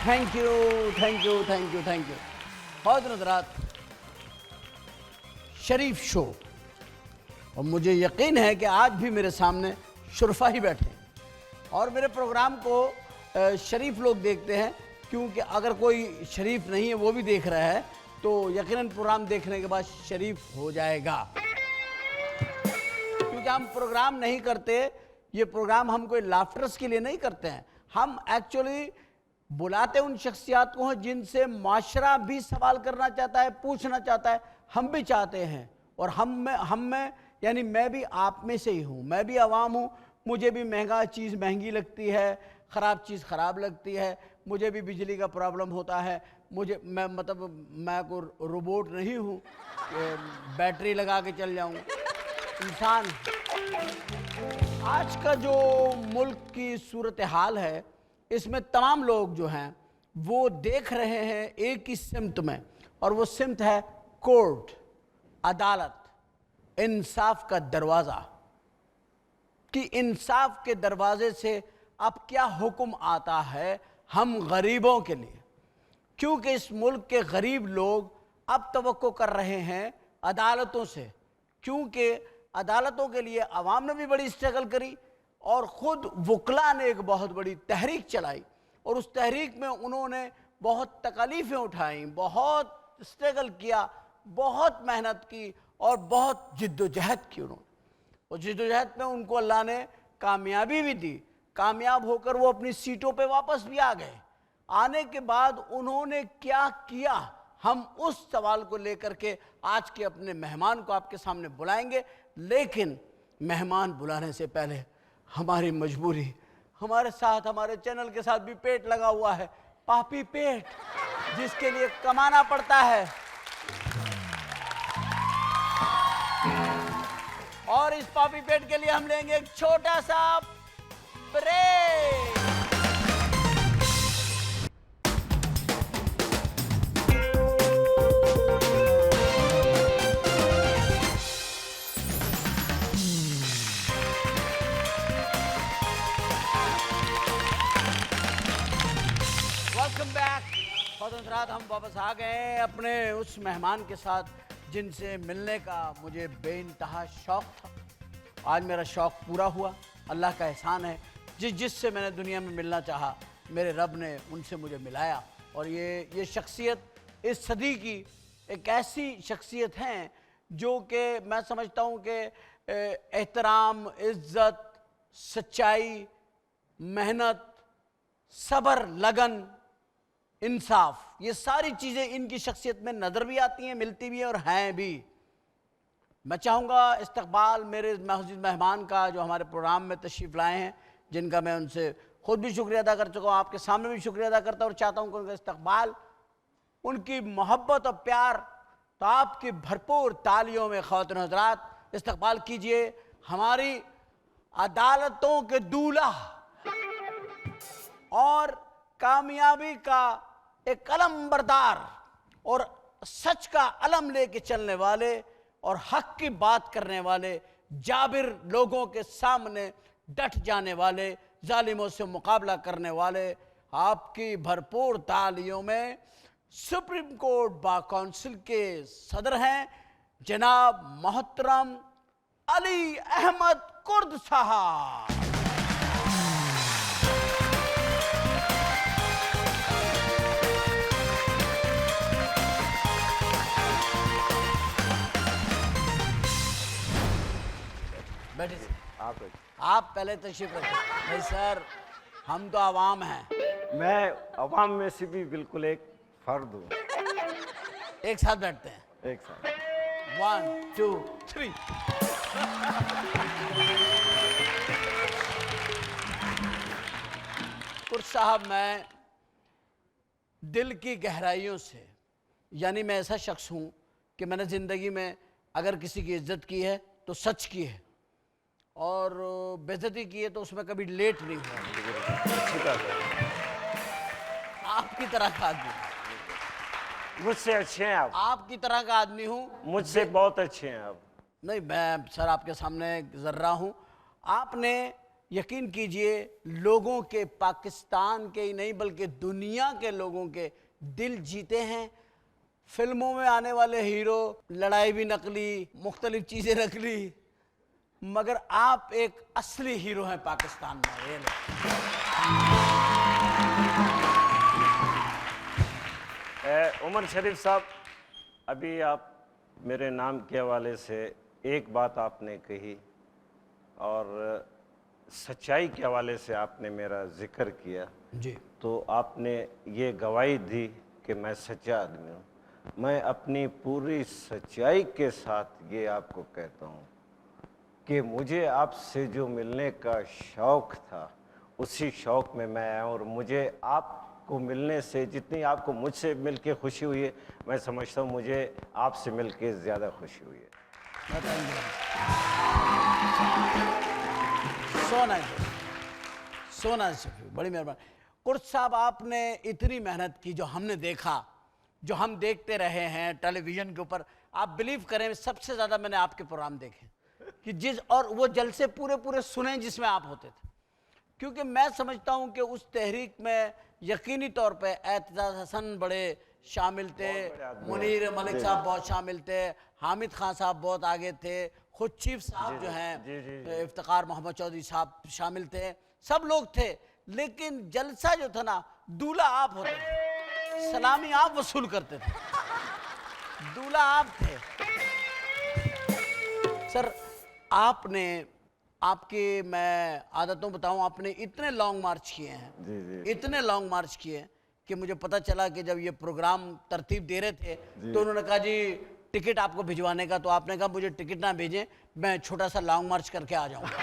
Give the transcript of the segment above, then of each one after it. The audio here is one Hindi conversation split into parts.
Thank you thank you thank you thank you. बहुत हज़रात, शरीफ शो, और मुझे यकीन है कि आज भी मेरे सामने शुरफा ही बैठे हैं और मेरे प्रोग्राम को शरीफ लोग देखते हैं, क्योंकि अगर कोई शरीफ नहीं है वो भी देख रहा है तो यकीनन प्रोग्राम देखने के बाद शरीफ हो जाएगा। क्योंकि हम प्रोग्राम नहीं करते, ये प्रोग्राम हम कोई लाफ्टर्स के लिए नहीं करते हैं, हम एक्चुअली बुलाते उन शख्सियात को हैं जिनसे माशरा भी सवाल करना चाहता है, पूछना चाहता है, हम भी चाहते हैं। और हम में यानी मैं भी आप में से ही हूँ, मैं भी आवाम हूँ, मुझे भी महंगा चीज़ महंगी लगती है, ख़राब चीज़ ख़राब लगती है, मुझे भी बिजली का प्रॉब्लम होता है, मैं को रोबोट नहीं हूँ बैटरी लगा के चल जाऊँ, इंसान। आज का जो मुल्क की सूरत हाल है, इसमें तमाम लोग जो हैं वो देख रहे हैं एक ही सिमत में, और वो सिमत है कोर्ट, अदालत, इंसाफ का दरवाज़ा, कि इंसाफ के दरवाजे से अब क्या हुक्म आता है हम गरीबों के लिए। क्योंकि इस मुल्क के गरीब लोग अब तवक्को कर रहे हैं अदालतों से, क्योंकि अदालतों के लिए अवाम ने भी बड़ी स्ट्रगल करी और ख़ुद वकला ने एक बहुत बड़ी तहरीक चलाई, और उस तहरीक में उन्होंने बहुत तकलीफ़ें उठाई, बहुत स्ट्रगल किया, बहुत मेहनत की और बहुत जिद्दोजहद की उन्होंने। और जिद्दोजहद में उनको अल्लाह ने कामयाबी भी दी, कामयाब होकर वो अपनी सीटों पे वापस भी आ गए। आने के बाद उन्होंने क्या किया, हम उस सवाल को लेकर के आज के अपने मेहमान को आपके सामने बुलाएंगे। लेकिन मेहमान बुलाने से पहले हमारी मजबूरी, हमारे साथ, हमारे चैनल के साथ भी पेट लगा हुआ है, पापी पेट, जिसके लिए कमाना पड़ता है। और इस पापी पेट के लिए हम लेंगे एक छोटा सा ब्रेक। Welcome back. रात हम वापस आ गए अपने उस मेहमान के साथ जिनसे मिलने का मुझे बेइंतहा शौक़ था। आज मेरा शौक़ पूरा हुआ, अल्लाह का एहसान है। जिससे मैंने दुनिया में मिलना चाहा, मेरे रब ने उनसे मुझे मिलाया। और ये शख्सियत इस सदी की एक ऐसी शख्सियत हैं जो कि मैं समझता हूँ कि एहतराम, इज़्ज़त, सच्चाई, मेहनत, सब्र, लगन, इंसाफ, ये सारी चीज़ें इनकी शख्सियत में नज़र भी आती हैं, मिलती भी हैं और हैं भी। मैं चाहूँगा इस्तकबाल मेरे मौजूद मेहमान का जो हमारे प्रोग्राम में तशरीफ़ लाए हैं, जिनका मैं उनसे ख़ुद भी शुक्रिया अदा कर चुका हूँ, आपके सामने भी शुक्रिया अदा करता हूँ, और चाहता हूँ कि उनका इस्तकबाल, उनकी मोहब्बत और प्यार, तो आपकी भरपूर तालियों में ख़वातीन हज़रात इस्तकबाल कीजिए हमारी अदालतों के दूल्हा और कामयाबी का एक कलम बरदार और सच का अलम लेके चलने वाले और हक की बात करने वाले, जाबिर लोगों के सामने डट जाने वाले, जालिमों से मुकाबला करने वाले, आपकी भरपूर तालियों में सुप्रीम कोर्ट बार काउंसिल के सदर हैं जनाब मोहतरम अली अहमद कुर्द साहब। बैठे आप पहले तशरीफ रखें। नहीं सर, हम तो आवाम हैं। मैं आवाम में से भी बिल्कुल एक फर्द हूँ। एक साथ बैठते हैं, एक साथ 1 2 3। कुर्द साहब, मैं दिल की गहराइयों से, यानी मैं ऐसा शख्स हूँ कि मैंने ज़िंदगी में अगर किसी की इज्जत की है तो सच की है, और बेइज्जती की है तो उसमें कभी लेट नहीं हुआ। आपकी तरह का आदमी, मुझसे अच्छे हैं आप। आपकी तरह का आदमी हूँ, मुझसे बहुत अच्छे हैं आप। नहीं, मैं सर आपके सामने जर्रा हूँ। आपने यकीन कीजिए लोगों के, पाकिस्तान के ही नहीं बल्कि दुनिया के लोगों के दिल जीते हैं। फिल्मों में आने वाले हीरो लड़ाई भी नकली, मुख्तलिफ चीज़ें नकली, मगर आप एक असली हीरो हैं पाकिस्तान में। ये उमर शरीफ साहब, अभी आप मेरे नाम के हवाले से एक बात आपने कही और सच्चाई के हवाले से आपने मेरा जिक्र किया, जी, तो आपने ये गवाही दी कि मैं सच्चा आदमी हूँ। मैं अपनी पूरी सच्चाई के साथ ये आपको कहता हूँ कि मुझे आपसे जो मिलने का शौक़ था, उसी शौक़ में मैं आया और मुझे आपको मिलने से, जितनी आपको मुझसे मिलके खुशी हुई है, मैं समझता हूँ मुझे आपसे मिलके ज़्यादा खुशी हुई है। सोना शफी, बड़ी मेहरबानी। कुर्द साहब, आपने इतनी मेहनत की, जो हमने देखा, जो हम देखते रहे हैं टेलीविज़न के ऊपर, आप बिलीव करें सबसे ज़्यादा मैंने आपके प्रोग्राम देखे कि और वो जलसे पूरे पूरे सुने जिसमें आप होते थे, क्योंकि मैं समझता हूं कि उस तहरीक में यकीनी तौर पे एतजाज हसन बड़े शामिल थे, मुनीर मलिक साहब बहुत शामिल थे, हामिद खान साहब बहुत आगे थे, खुद चीफ साहब जो हैं इफ्तिखार मोहम्मद चौधरी साहब शामिल थे, सब लोग थे। लेकिन जलसा जो था ना, दूल्हा आप होते थे, सलामी आप वसूल करते थे, दूल्हा आप थे। सर, आपने, आपके मैं आदतों बताऊं, आपने इतने लॉन्ग मार्च किए हैं, इतने लॉन्ग मार्च किए कि मुझे पता चला कि जब ये प्रोग्राम तरतीब दे रहे थे तो उन्होंने कहा जी टिकट आपको भिजवाने का, तो आपने कहा मुझे टिकट ना भेजें, मैं छोटा सा लॉन्ग मार्च करके आ जाऊंगा।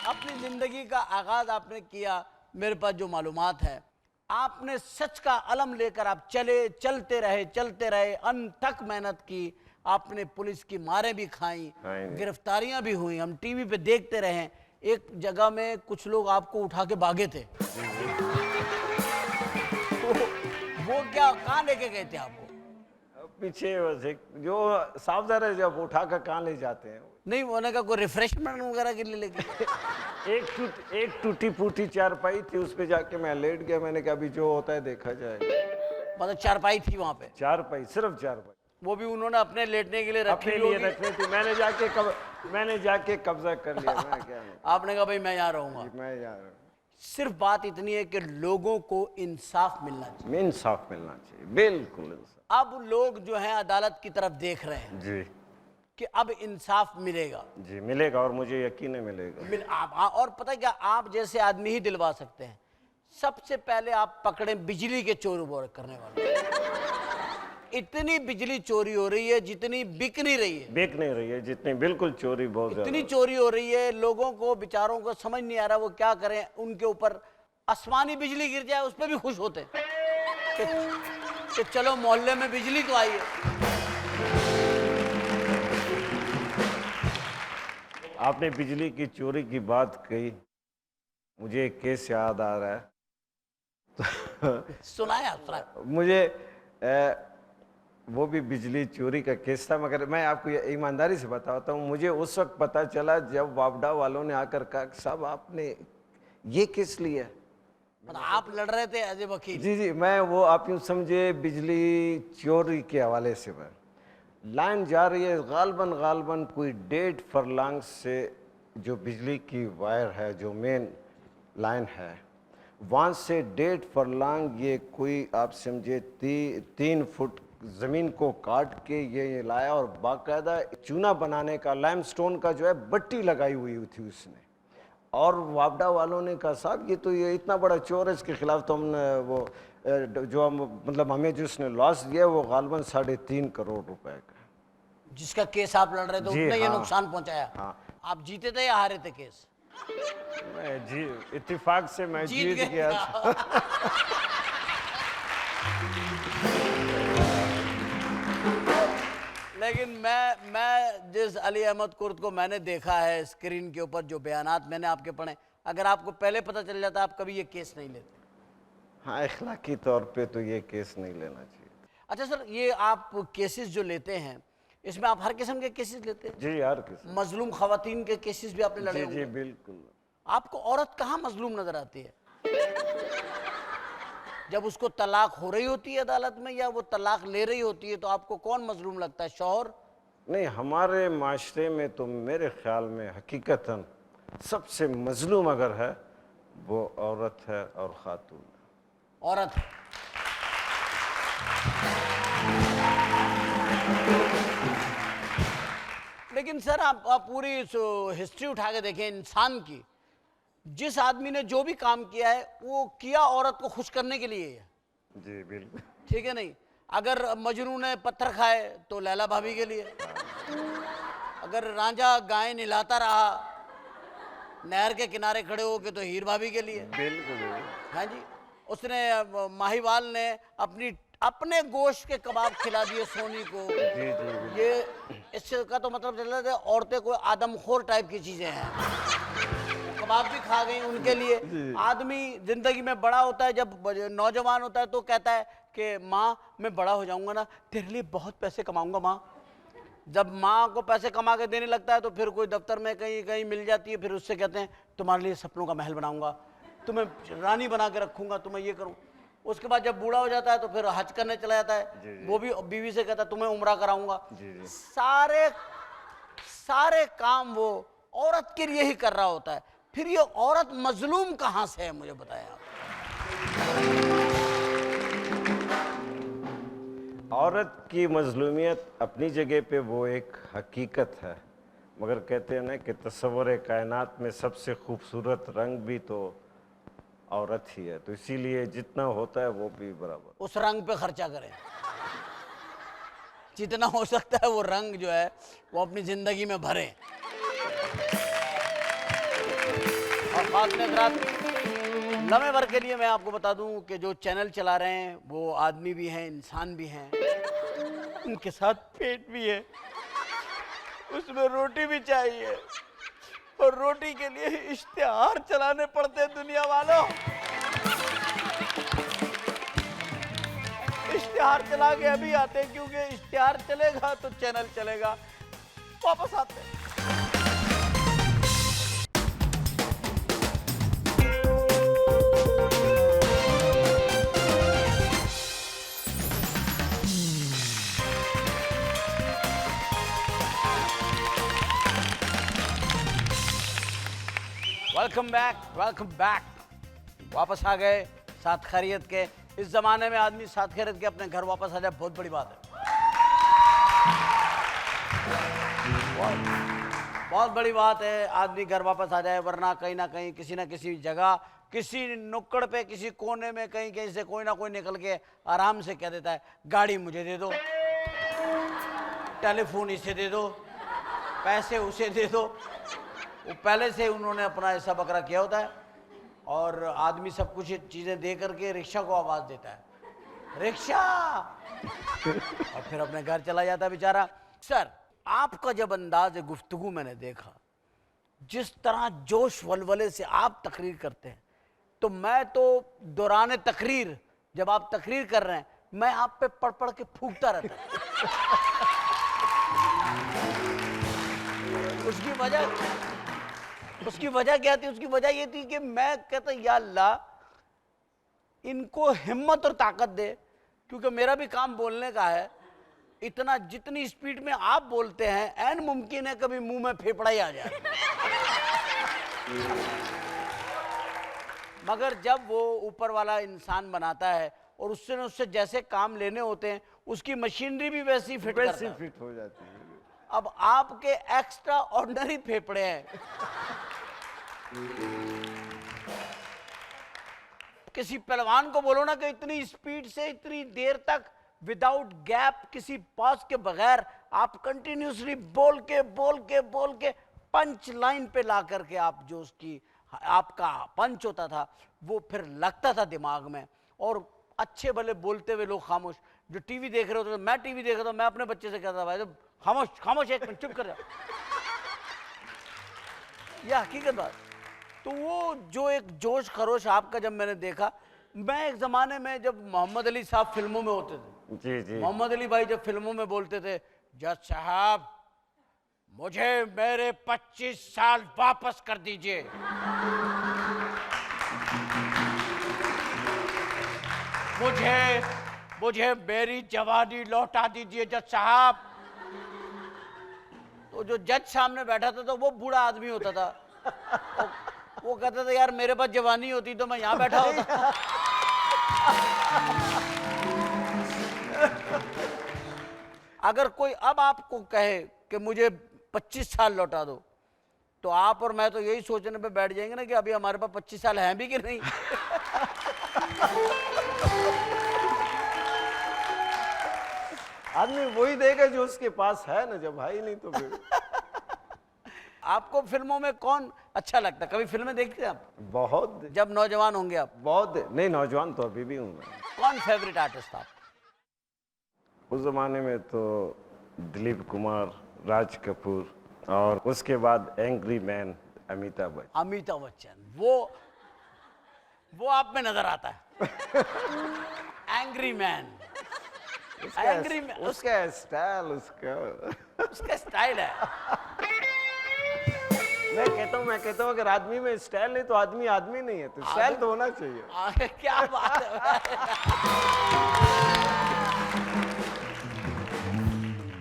अपनी जिंदगी का आगाज आपने किया, मेरे पास जो मालूमात है, आपने सच का अलम लेकर आप चलते रहे, अंत तक मेहनत की, आपने पुलिस की मारें भी खाई, गिरफ्तारियां भी हुई, हम टीवी पे देखते रहे। एक जगह में कुछ लोग आपको उठा के भागे थे, वो क्या, कहाँ लेके गए थे आपको? पीछे जो सावधान है, जब उठा कर कहाँ ले जाते हैं? नहीं, उन्होंने कहा कोई रिफ्रेशमेंट वगैरह के लिए लेके एक टूटी फूटी चारपाई थी, उस पे जाके मैं लेट गया। मैंने कहा अभी जो होता है देखा जाएगा। मतलब चारपाई थी वहां पे? चारपाई, सिर्फ चारपाई। वो भी उन्होंने अपने लेटने के लिए रखी थी। मैंने जाके कब्जा कर लिया। मैं क्या आपने कहा भाई मैं यहाँ रहूंगा, मैं यहाँ रहूंगा। सिर्फ बात इतनी है कि लोगों को इंसाफ मिलना चाहिए, इंसाफ मिलना चाहिए, बिल्कुल इंसाफ। अब लोग जो हैं अदालत की तरफ देख रहे हैं जी कि अब इंसाफ मिलेगा। जी मिलेगा, और मुझे यकीन है मिलेगा। और पता है क्या, आप जैसे आदमी ही दिलवा सकते हैं। सबसे पहले आप पकड़े बिजली के चोरी करने वाले। इतनी बिजली चोरी हो रही है जितनी बिक नहीं रही है, जितनी बिल्कुल चोरी, बहुत इतनी चोरी हो रही है, लोगों को बेचारों को समझ नहीं आ रहा वो क्या करें। उनके ऊपर आसमानी बिजली गिर जाए उस पर भी खुश होते कि चलो मोहल्ले में बिजली तो आई है। आपने बिजली की चोरी की बात कही, मुझे एक केस याद आ रहा है। सुनाया मुझे वो भी बिजली चोरी का केस था, मगर मैं आपको ईमानदारी से बताता हूँ, मुझे उस वक्त पता चला जब वापडा वालों ने आकर कहा साहब आपने ये केस लिया। मतलब आप लड़ रहे थे एज ए वकील? जी, मैं वो, आप यूँ समझे बिजली चोरी के हवाले से मैं लाइन जा रही है, गालबन कोई 1.5 फरलांग से जो बिजली की वायर है, जो मेन लाइन है, वहाँ से 1.5 फरलांग ये कोई आप समझे 3 फुट ज़मीन को काट के ये लाया, और बाकायदा चूना बनाने का, लाइमस्टोन का जो है बट्टी लगाई हुई थी उसने। और वापडा वालों ने कहा साहब ये इतना बड़ा चोर है, इसके खिलाफ तो हमने वो जो हम मतलब हमें जिसने लॉस दिया वो गालबन 3.5 करोड़ रुपए का, जिसका केस आप लड़ रहे थे उतना ये नुकसान पहुंचाया। हाँ। आप जीते थे या हारे थे केस? मैं इत्तेफाक से मैं जीत गया था। लेकिन मैं जिस अली अहमद कुर्द को मैंने देखा है स्क्रीन के ऊपर, जो बयानात मैंने आपके पढ़े, अगर आपको पहले पता चल जाता आप कभी ये केस नहीं लेते। हाँ, इखलाकी तौर पे तो ये केस नहीं लेना चाहिए। अच्छा सर, ये आप केसेस जो लेते हैं, इसमें आप हर किस्म के केसेस लेते हैं? जी यार किस मजलूम खवातीन के केसेस भी आपने लड़े जी होंगे। बिल्कुल। आपको औरत कहाँ मजलूम नजर आती है? जब उसको तलाक हो रही होती है अदालत में या वो तलाक ले रही होती है, तो आपको कौन मजलूम लगता है, शौहर? नहीं, हमारे माशरे में तो मेरे ख्याल में हकीकतन सबसे मजलूम अगर है वो औरत है और खातून। औरत। लेकिन सर आप पूरी हिस्ट्री उठा के देखें इंसान की, जिस आदमी ने जो भी काम किया है वो किया औरत को खुश करने के लिए है। जी बिल्कुल। ठीक है नहीं? अगर मजनू ने पत्थर खाए तो लैला भाभी के लिए, अगर रांझा गाय नहलाता रहा नहर के किनारे खड़े होके तो हीर भाभी के लिए। बिल्कुल। हाँ जी, उसने माहीवाल ने अपने गोश्त के कबाब खिला दिए सोनी को। जी जी ये इससे का तो मतलब चल रहा था औरतें कोई आदमखोर टाइप की चीजें हैं, कबाब भी खा गई उनके लिए। आदमी जिंदगी में बड़ा होता है, जब नौजवान होता है तो कहता है कि माँ मैं बड़ा हो जाऊंगा ना तेरे लिए बहुत पैसे कमाऊंगा माँ। जब माँ को पैसे कमा के देने लगता है तो फिर कोई दफ्तर में कहीं कहीं मिल जाती है, फिर उससे कहते हैं तुम्हारे लिए सपनों का महल बनाऊंगा, तुम्हें रानी बना के रखूंगा, तुम्हें ये करूँ। उसके बाद जब बूढ़ा हो जाता है तो फिर हज करने चला जाता है, वो भी बीवी से कहता है तुम्हें उम्रा कराऊंगा। सारे सारे काम वो औरत के लिए ही कर रहा होता है। फिर ये औरत मजलूम कहाँ से है, मुझे बताया आप। औरत की मजलूमियत अपनी जगह पे वो एक हकीकत है, मगर कहते हैं ना कि तस्वुर कायनात में सबसे खूबसूरत रंग भी तो औरत ही है, तो इसीलिए जितना होता है वो भी बराबर। उस रंग पे खर्चा करें, जितना हो सकता है वो रंग जो है वो अपनी जिंदगी में भरें। और बात में रात लम्हे भर के लिए मैं आपको बता दूं कि जो चैनल चला रहे हैं वो आदमी भी हैं, इंसान भी हैं, उनके साथ पेट भी है, उसमें रोटी भी चाहिए, और रोटी के लिए इश्तिहार चलाने पड़ते हैं दुनिया वालों। इश्तिहार चला के अभी आते हैं, क्योंकि इश्तिहार चलेगा तो चैनल चलेगा। वापस आते हैं। Welcome back. वापस आ गए साथ खैरियत के। इस जमाने में आदमी साथ खैरियत के अपने घर वापस आ जाए बहुत बड़ी बात है, बहुत बड़ी बात है आदमी घर वापस आ जाए, वरना कहीं ना कहीं किसी ना किसी जगह, किसी नुक्कड़ पे, किसी कोने में कहीं कहीं से कोई ना कोई निकल के आराम से कह देता है गाड़ी मुझे दे दो, टेलीफोन इसे दे दो, पैसे उसे दे दो। वो पहले से उन्होंने अपना ऐसा बकरा किया होता है, और आदमी सब कुछ चीज़ें दे करके रिक्शा को आवाज़ देता है, रिक्शा, और फिर अपने घर चला जाता है बेचारा। सर आपका जब अंदाज गुफ्तगू मैंने देखा, जिस तरह जोश वलवले से आप तकरीर करते हैं, तो मैं तो दौरान तकरीर, जब आप तकरीर कर रहे हैं, मैं आप पे पढ़ पढ़ के फूंकता रहता है। उसकी वजह क्या थी? उसकी वजह ये थी कि मैं कहता या अल्लाह इनको हिम्मत और ताकत दे, क्योंकि मेरा भी काम बोलने का है। इतना जितनी स्पीड में आप बोलते हैं, ऐन मुमकिन है कभी मुंह में फेफड़ा ही आ जाए। मगर जब वो ऊपर वाला इंसान बनाता है और उससे जैसे काम लेने होते हैं, उसकी मशीनरी भी वैसी फिट हो जाती है। अब आपके एक्स्ट्रा ऑर्डिनरी फेफड़े हैं। किसी पहलवान को बोलो ना कि इतनी स्पीड से इतनी देर तक विदाउट गैप, किसी पॉज के बगैर आप कंटिन्यूसली बोल के पंच लाइन पे ला करके आप जो उसकी आपका पंच होता था वो फिर लगता था दिमाग में। और अच्छे भले बोलते हुए लोग खामोश, जो टीवी देख रहे होते थे, मैं टीवी देख रहा था, मैं अपने बच्चे से कहता था भाई तो खामोश खामोश, एक मिनट चुप कर जा। यह हकीकत बात। तो वो जो एक जोश खरोश आपका जब मैंने देखा, मैं एक जमाने में जब मोहम्मद अली साहब फिल्मों में होते थे, जी जी, मोहम्मद अली भाई जब फिल्मों में बोलते थे जज साहब, मुझे मेरे 25 साल वापस कर दीजिए। मुझे मेरी जवानी लौटा दीजिए जज साहब। तो जो जज सामने बैठा था तो वो बूढ़ा आदमी होता था। वो कहता था यार मेरे पास जवानी होती तो मैं यहाँ बैठा होता। अगर कोई अब आपको कहे कि मुझे 25 साल लौटा दो, तो आप और मैं तो यही सोचने पे बैठ जाएंगे ना कि अभी हमारे पास 25 साल हैं भी कि नहीं। आदमी वही देगा जो उसके पास है ना, जब भाई नहीं तो फिर। आपको फिल्मों में कौन अच्छा लगता है? कभी फिल्में देखते हैं आप बहुत जब नौजवान होंगे आप? बहुत नहीं, नौजवान तो अभी भी हूँ मैं। कौन फेवरेट आर्टिस्ट था? उस जमाने में तो दिलीप कुमार, राज कपूर, और उसके बाद एंग्री मैन अमिताभ बच्चन। अमिताभ बच्चन, वो आप में नजर आता है। एंग्री मैन, एंग्री मैन, उसका स्टाइल, उसका स्टाइल है। मैं कहता हूँ अगर आदमी में स्टाइल नहीं तो आदमी नहीं है, तो स्टाइल तो होना चाहिए। क्या बात है।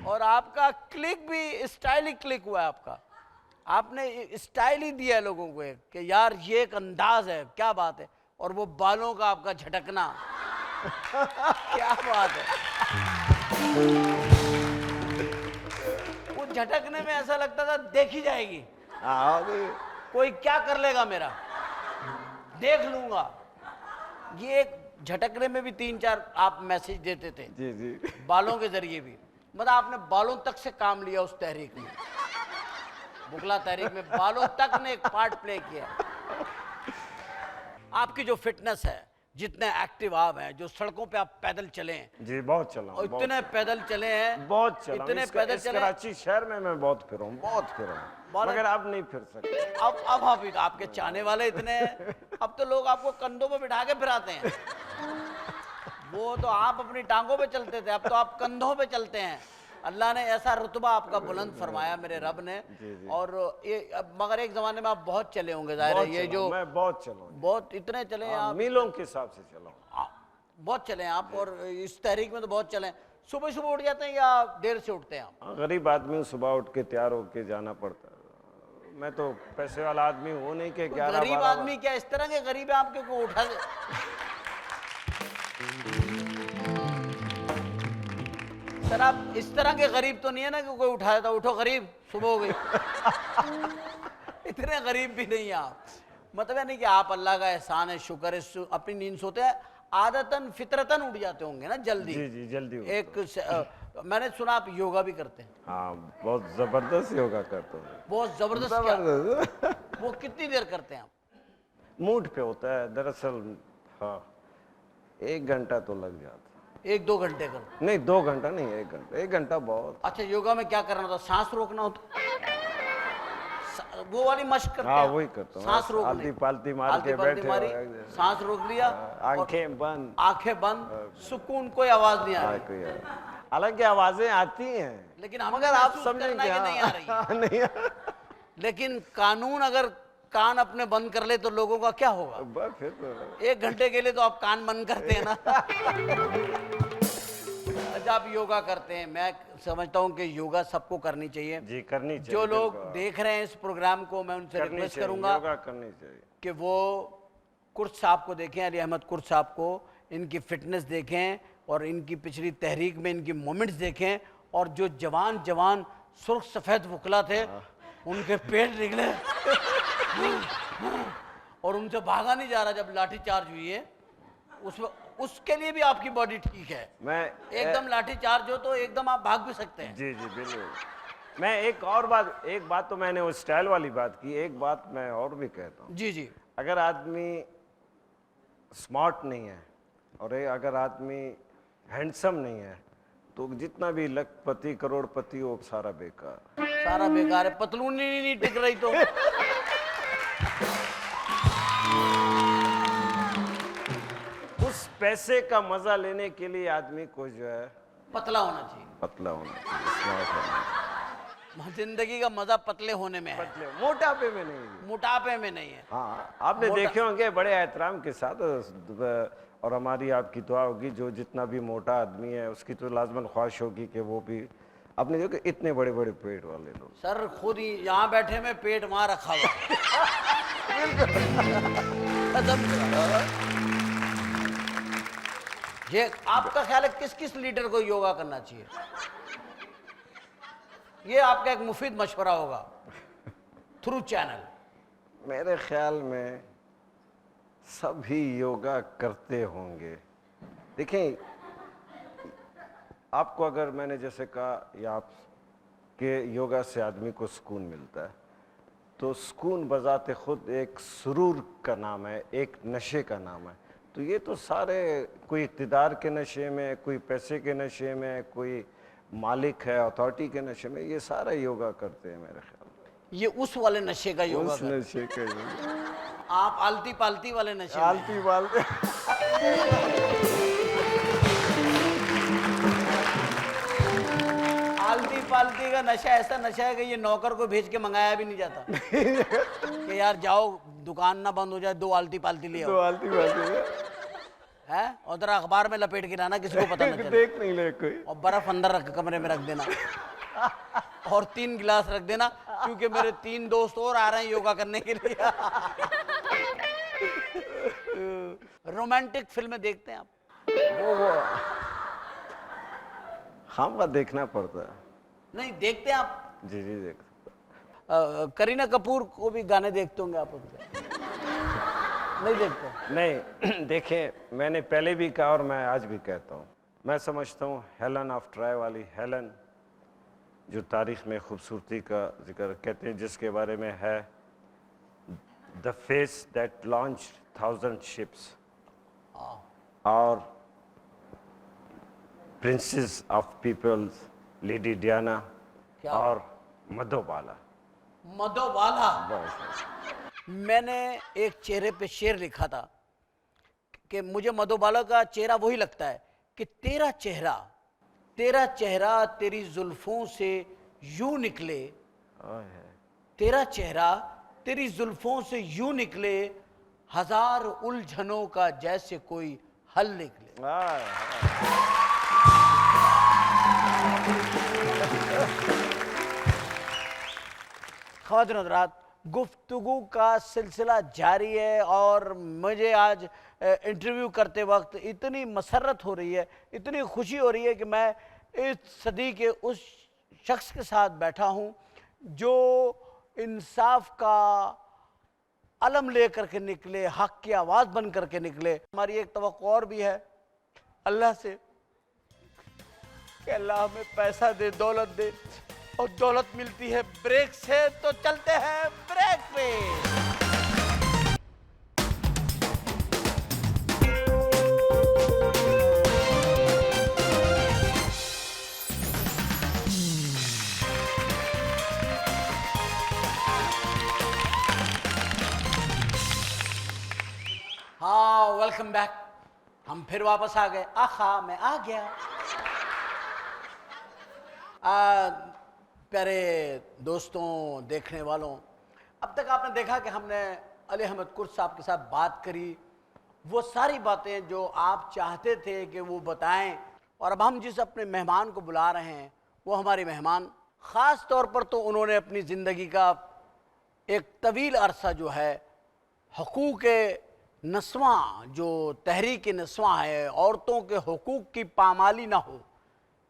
और आपका क्लिक भी स्टाइल क्लिक हुआ है आपका। आपने स्टाइल ही दिया है लोगों को एक, कि यार ये एक अंदाज है, क्या बात है। और वो बालों का आपका झटकना, क्या बात है। वो झटकने में ऐसा लगता था देखी जाएगी, कोई क्या कर लेगा मेरा, देख लूंगा। ये एक झटकने में भी 3-4 आप मैसेज देते थे। जी जी। बालों के जरिए भी, मतलब आपने बालों तक से काम लिया उस तहरीक में। बुकला तहरीक में बालों तक ने एक पार्ट प्ले किया। आपकी जो फिटनेस है, जितने एक्टिव आप हैं, जो सड़कों पे आप पैदल चले हैं। जी बहुत चला, और इतने पैदल चले हैं, बहुत चला, इतने पैदल चले। कराची शहर में मैं बहुत फिरा हूँ, मगर अब नहीं फिर सकते। अब आपके चाहने वाले इतने हैं, अब तो लोग आपको कंधों पे बिठा के फिराते हैं। वो तो आप अपनी टांगों पे चलते थे, अब तो आप कंधों पे चलते हैं। अल्लाह ने ऐसा रुतबा आपका बुलंद फरमाया मेरे रब ने। और ये मगर एक जमाने में आप बहुत चले होंगे, जाहिर है। ये जो मैं बहुत चला, बहुत इतने चले हैं आप, मीलों के हिसाब से चला, बहुत चले हैं आप। और इस तहरीक में तो बहुत चले हैं। सुबह सुबह उठ जाते हैं या देर से उठते हैं आप? गरीब आदमी सुबह उठ के तैयार होके जाना पड़ता है। मैं तो पैसे वाला आदमी हूँ नहीं कि 11-12। गरीब आदमी क्या इस तरह के गरीब है आपके को उठा? सर आप इस तरह के गरीब तो नहीं है ना कि कोई उठा देता, उठो गरीब सुबह हो गई। इतने गरीब भी नहीं है आप। मतलब है नहीं कि आप अल्लाह का एहसान है, शुक्र है, अपनी नींद सोते हैं, आदतन फितरतन उठ जाते होंगे ना जल्दी। जी जी जल्दी। मैंने सुना आप योगा भी करते हैं। हाँ बहुत जबरदस्त योगा करता हूँ। बहुत जबरदस्त। वो कितनी देर करते हैं आप? मूड पे होता है दरअसल। हाँ 1 घंटा तो लग जाता है। 1-2 घंटे कर? नहीं 2 घंटा नहीं, 1 घंटा। 1 घंटा बहुत। अच्छा योगा में क्या करना होता? सांस रोकना होता? वो वाली मशक करते हैं? हाँ वही करता हूँ। सांस रोक आलती पालती मार के बैठे, सांस रोक लिया, आंखें बंद, सुकून, कोई आवाज नहीं आ रही। हालांकि आवाजें आती हैं, लेकिन हम मगर आप समझें कि नहीं आ रही नहीं। लेकिन कानून अगर कान अपने बंद कर ले तो लोगों का क्या होगा? फिर तो 1 घंटे के लिए तो आप कान बंद करते हैं ना। जब आप योगा करते हैं, मैं समझता हूं कि योगा सबको करनी चाहिए। जी करनी चाहिए। जो लोग देख रहे हैं इस प्रोग्राम को, मैं उनसे रिक्वेस्ट करूंगा योगा करनी चाहिए कि वो कुर्द साहब को देखें, अली अहमद कुर्द साहब को, इनकी फिटनेस देखें और इनकी पिछली तहरीक में इनकी मोमेंट्स देखें। और जो जवान सुर्ख सफ़ेद वकला थे, उनके पेट निकले और उनसे भागा नहीं जा रहा जब लाठी चार्ज हुई है। उसके लिए भी आपकी बॉडी ठीक है। मैं एकदम लाठी चार्ज हो तो एकदम आप भाग भी सकते हैं। जी जी बिल्कुल। मैं एक बात तो मैंने वो स्टाइल वाली बात की, एक बात मैं और भी कहता हूँ। जी जी। अगर आदमी स्मार्ट नहीं है और अगर आदमी हैंडसम नहीं है तो जितना भी लखपति करोड़पति हो सारा बेकार, सारा बेकार है। पतलून ही नहीं टिक रही तो। उस पैसे का मजा लेने के लिए आदमी को जो है पतला होना चाहिए। पतला होना चाहिए, स्मार्ट होना चाहिए। जिंदगी का मजा पतले होने में है, पतले, मोटापे में नहीं। मोटापे में नहीं है। हाँ, आपने देखे होंगे बड़े एहतराम के साथ, और हमारी आपकी दुआ होगी, जो जितना भी मोटा आदमी है उसकी तो लाजमन ख्वाहिश होगी कि वो भी, आपने देखो इतने बड़े बड़े पेट वाले लोग। सर खुद ही यहाँ बैठे में पेट वहां रखा हुआ है। कसम से। ये आपका ख्याल है किस किस लीडर को योगा करना चाहिए? ये आपका एक मुफीद मशवरा होगा थ्रू चैनल। मेरे ख्याल में सभी योगा करते होंगे। देखें, आपको अगर मैंने जैसे कहा या आप के योगा से आदमी को सुकून मिलता है, तो सुकून बजाते खुद एक सुरूर का नाम है, एक नशे का नाम है। तो ये तो सारे, कोई इक़्तिदार के नशे में, कोई पैसे के नशे में, कोई मालिक है अथॉरिटी के नशे में, ये सारा योगा करते हैं मेरे ख्याल में। ये उस वाले नशे का योगा उस नशे का योगा। आप आलती पालती वाले नशे में हैं। आलती पालती। आलती पालती का नशा ऐसा नशा है कि ये नौकर को भेज के मंगाया भी नहीं जाता कि यार जाओ दुकान ना बंद हो जाए, 2 आलती पालती ले आओ। तो आलती पालती है, और जरा अखबार में लपेट के लाना, किसी को पता ना चले। देख नहीं ले कोई। और बर्फ अंदर रख कमरे में रख देना और 3 गिलास रख देना, क्योंकि मेरे 3 दोस्त और आ रहे हैं योगा करने के लिए। रोमांटिक फिल्में देखते हैं आप? वो खामखा देखना पड़ता है। नहीं देखते हैं आप? जी जी देख। करीना कपूर को भी गाने देखते होंगे आप उनके? नहीं देखते? नहीं देखें, मैंने पहले भी कहा और मैं आज भी कहता हूँ, मैं समझता हूँ हेलन ऑफ ट्राय वाली हेलन, जो तारीख में खूबसूरती का जिक्र कहते हैं, जिसके बारे में है the face that launch 1000 ships, और princess of people's lady Diana, क्या? और मधुबाला। मधुबाला। बस। मैंने एक चेहरे पे शेर लिखा था कि मुझे मधुबाला का चेहरा वही लगता है कि तेरा चेहरा तेरी जुल्फों से यूं निकले, तेरा चेहरा तेरी जुल्फों से यूं निकले, 1000 उलझनों का जैसे कोई हल निकले। ख़वातीन और हज़रात, गुफ्तगू का सिलसिला जारी है और मुझे आज इंटरव्यू करते वक्त इतनी मसरत हो रही है, इतनी खुशी हो रही है कि मैं इस सदी के उस शख्स के साथ बैठा हूँ जो इंसाफ का अलम ले करके निकले, हक की आवाज़ बन करके निकले। हमारी एक तवक्को और भी है अल्लाह से कि अल्लाह हमें पैसा दे, दौलत दे, और दौलत मिलती है ब्रेक से, तो चलते हैं ब्रेक पे। हाँ, वेलकम बैक। हम फिर वापस आ गए। आखा मैं आ गया। प्यारे दोस्तों, देखने वालों, अब तक आपने देखा कि हमने अली अहमद कुर्द साहब के साथ बात करी, वो सारी बातें जो आप चाहते थे कि वो बताएं। और अब हम जिस अपने मेहमान को बुला रहे हैं वो हमारे मेहमान, ख़ास तौर पर तो उन्होंने अपनी ज़िंदगी का एक तवील अरसा जो है हकूक़ नस्वां, जो तहरीक नस्वां है, औरतों के हुकूक की पामाली ना हो,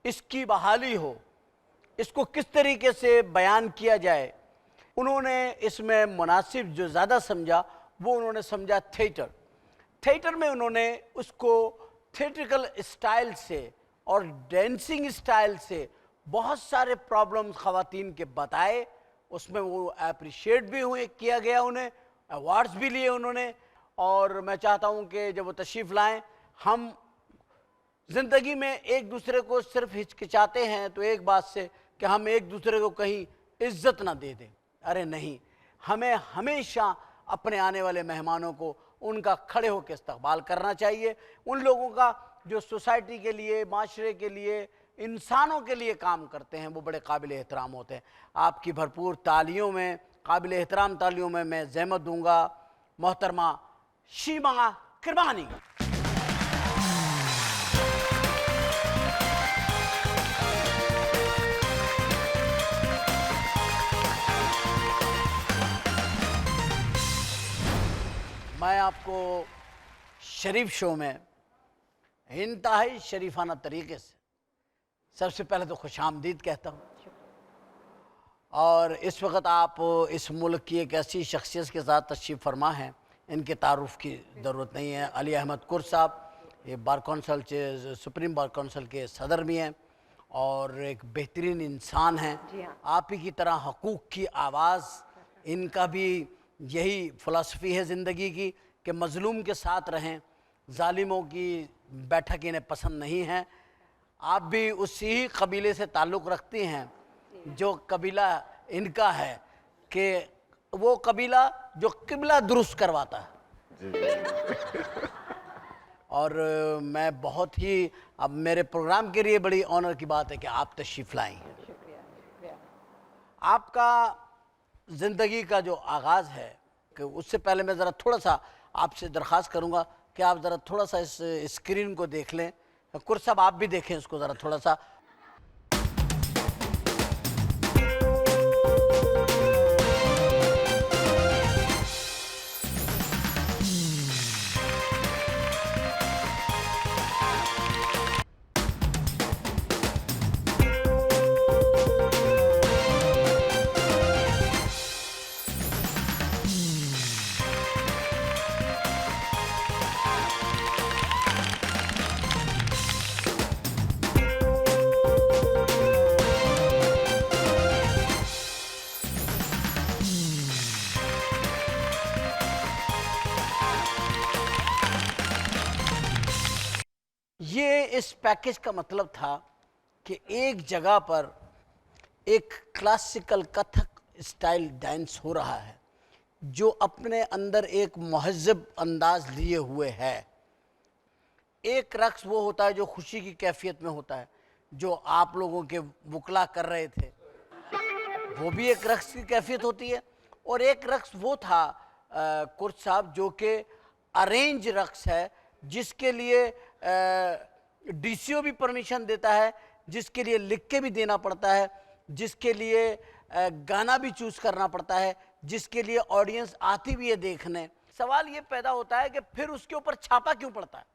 इसकी बहाली हो, इसको किस तरीके से बयान किया जाए, उन्होंने इसमें मुनासिब जो ज़्यादा समझा वो उन्होंने समझा थिएटर में उन्होंने उसको थिएट्रिकल स्टाइल से और डांसिंग स्टाइल से बहुत सारे प्रॉब्लम्स ख़वातीन के बताए। उसमें वो अप्रिशिएट भी हुए, किया गया, उन्हें अवार्ड्स भी लिए उन्होंने। और मैं चाहता हूँ कि जब वो तशरीफ़ लाएँ, हम ज़िंदगी में एक दूसरे को सिर्फ हिचकिचाते हैं तो एक बात से कि हम एक दूसरे को कहीं इज्जत ना दे दें। अरे नहीं, हमें हमेशा अपने आने वाले मेहमानों को उनका खड़े होकर इस्तकबाल करना चाहिए। उन लोगों का जो सोसाइटी के लिए, माशरे के लिए, इंसानों के लिए काम करते हैं वो बड़े काबिल एहतराम होते हैं। आपकी भरपूर तालियों में, काबिल एहतराम तालियों में मैं ज़हमत दूंगा मोहतरमा शीमा किरमानी। मैं आपको शरीफ शो में इंतहाई शरीफाना तरीके से सबसे पहले तो खुशामदीद कहता हूँ। और इस वक्त आप इस मुल्क की एक ऐसी शख्सियत के साथ तशरीफ़ फरमा हैं, इनके तारुफ की ज़रूरत नहीं है। अली अहमद कुर साहब ये बार कौंसल के, सुप्रीम बार कौंसल के सदर भी हैं और एक बेहतरीन इंसान हैं। आप ही की तरह हकूक़ की आवाज़, इनका भी यही फ़िलासफ़ी है ज़िंदगी की कि मज़लूम के साथ रहें, ज़ालिमों की बैठक इन्हें पसंद नहीं है। आप भी उसी ही कबीले से ताल्लुक़ रखती हैं जो कबीला इनका है, कि वो कबीला जो किबला दुरुस्त करवाता है। और मैं बहुत ही, अब मेरे प्रोग्राम के लिए बड़ी ऑनर की बात है कि आप तशरीफ़ लाई हैं। आपका ज़िंदगी का जो आगाज़ है, कि उससे पहले मैं ज़रा थोड़ा सा आपसे दरख्वास्त करूँगा कि आप ज़रा थोड़ा सा इस स्क्रीन को देख लें। कुर साहब आप भी देखें इसको ज़रा थोड़ा सा। ये इस पैकेज का मतलब था कि एक जगह पर एक क्लासिकल कथक स्टाइल डांस हो रहा है जो अपने अंदर एक महज़्ज़ब अंदाज लिए हुए है। एक रक्स वो होता है जो खुशी की कैफियत में होता है, जो आप लोगों के वकला कर रहे थे, वो भी एक रक्स की कैफियत होती है। और एक रक्स वो था कुर्द साहब जो कि अरेंज रक्स है, जिसके लिए डीसीओ भी परमिशन देता है, जिसके लिए लिख के भी देना पड़ता है, जिसके लिए गाना भी चूज़ करना पड़ता है, जिसके लिए ऑडियंस आती भी है देखने। सवाल ये पैदा होता है कि फिर उसके ऊपर छापा क्यों पड़ता है?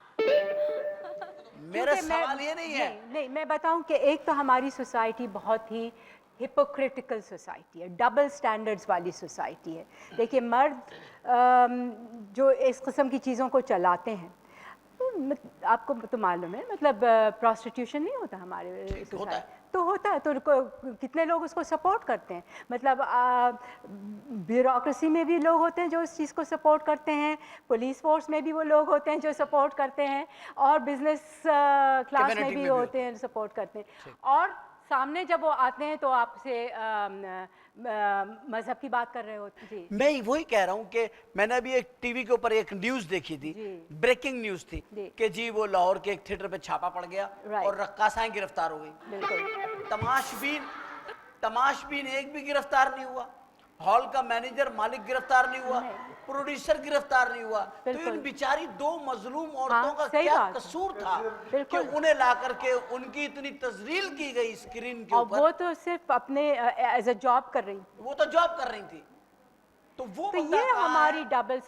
मेरा सवाल ये नहीं है। नहीं, मैं बताऊं कि एक तो हमारी सोसाइटी बहुत ही हिपोक्रिटिकल सोसाइटी है, डबल स्टैंडर्ड्स वाली सोसाइटी है। देखिए, मर्द जो इस किस्म की चीज़ों को चलाते हैं, आपको तो मालूम है, मतलब प्रोस्टिट्यूशन नहीं होता हमारे सोसाइटी, तो होता है, तो कितने लोग उसको सपोर्ट करते हैं। मतलब ब्यूरोक्रेसी में भी लोग होते हैं जो इस चीज़ को सपोर्ट करते हैं, पुलिस फोर्स में भी वो लोग होते हैं जो सपोर्ट करते हैं, और बिजनेस क्लास में भी होते हैं सपोर्ट करते हैं। और सामने जब वो आते हैं तो आपसे मजहब की बात कर रहे हो। जी, मैं वही कह रहा हूँ कि मैंने अभी एक टीवी के ऊपर एक न्यूज़ देखी थी, ब्रेकिंग न्यूज़ थी कि जी वो लाहौर के एक थिएटर पे छापा पड़ गया और रक्कासाएं गिरफ्तार हो गई। बिल्कुल। तमाशबीन एक भी गिरफ्तार नहीं हुआ, हॉल का मैनेजर मालिक गिरफ्तार नहीं हुआ, प्रोड्यूसर गिरफ्तार नहीं हुआ। तो इन बिचारी दो मजलूम औरतों का क्या कसूर था कि उन्हें ला करके उनकी इतनी तजलील की गई स्क्रीन के ऊपर। वो तो सिर्फ अपने एज अ जॉब कर रही, वो तो जॉब कर रही थी। तो ये हमारी डबल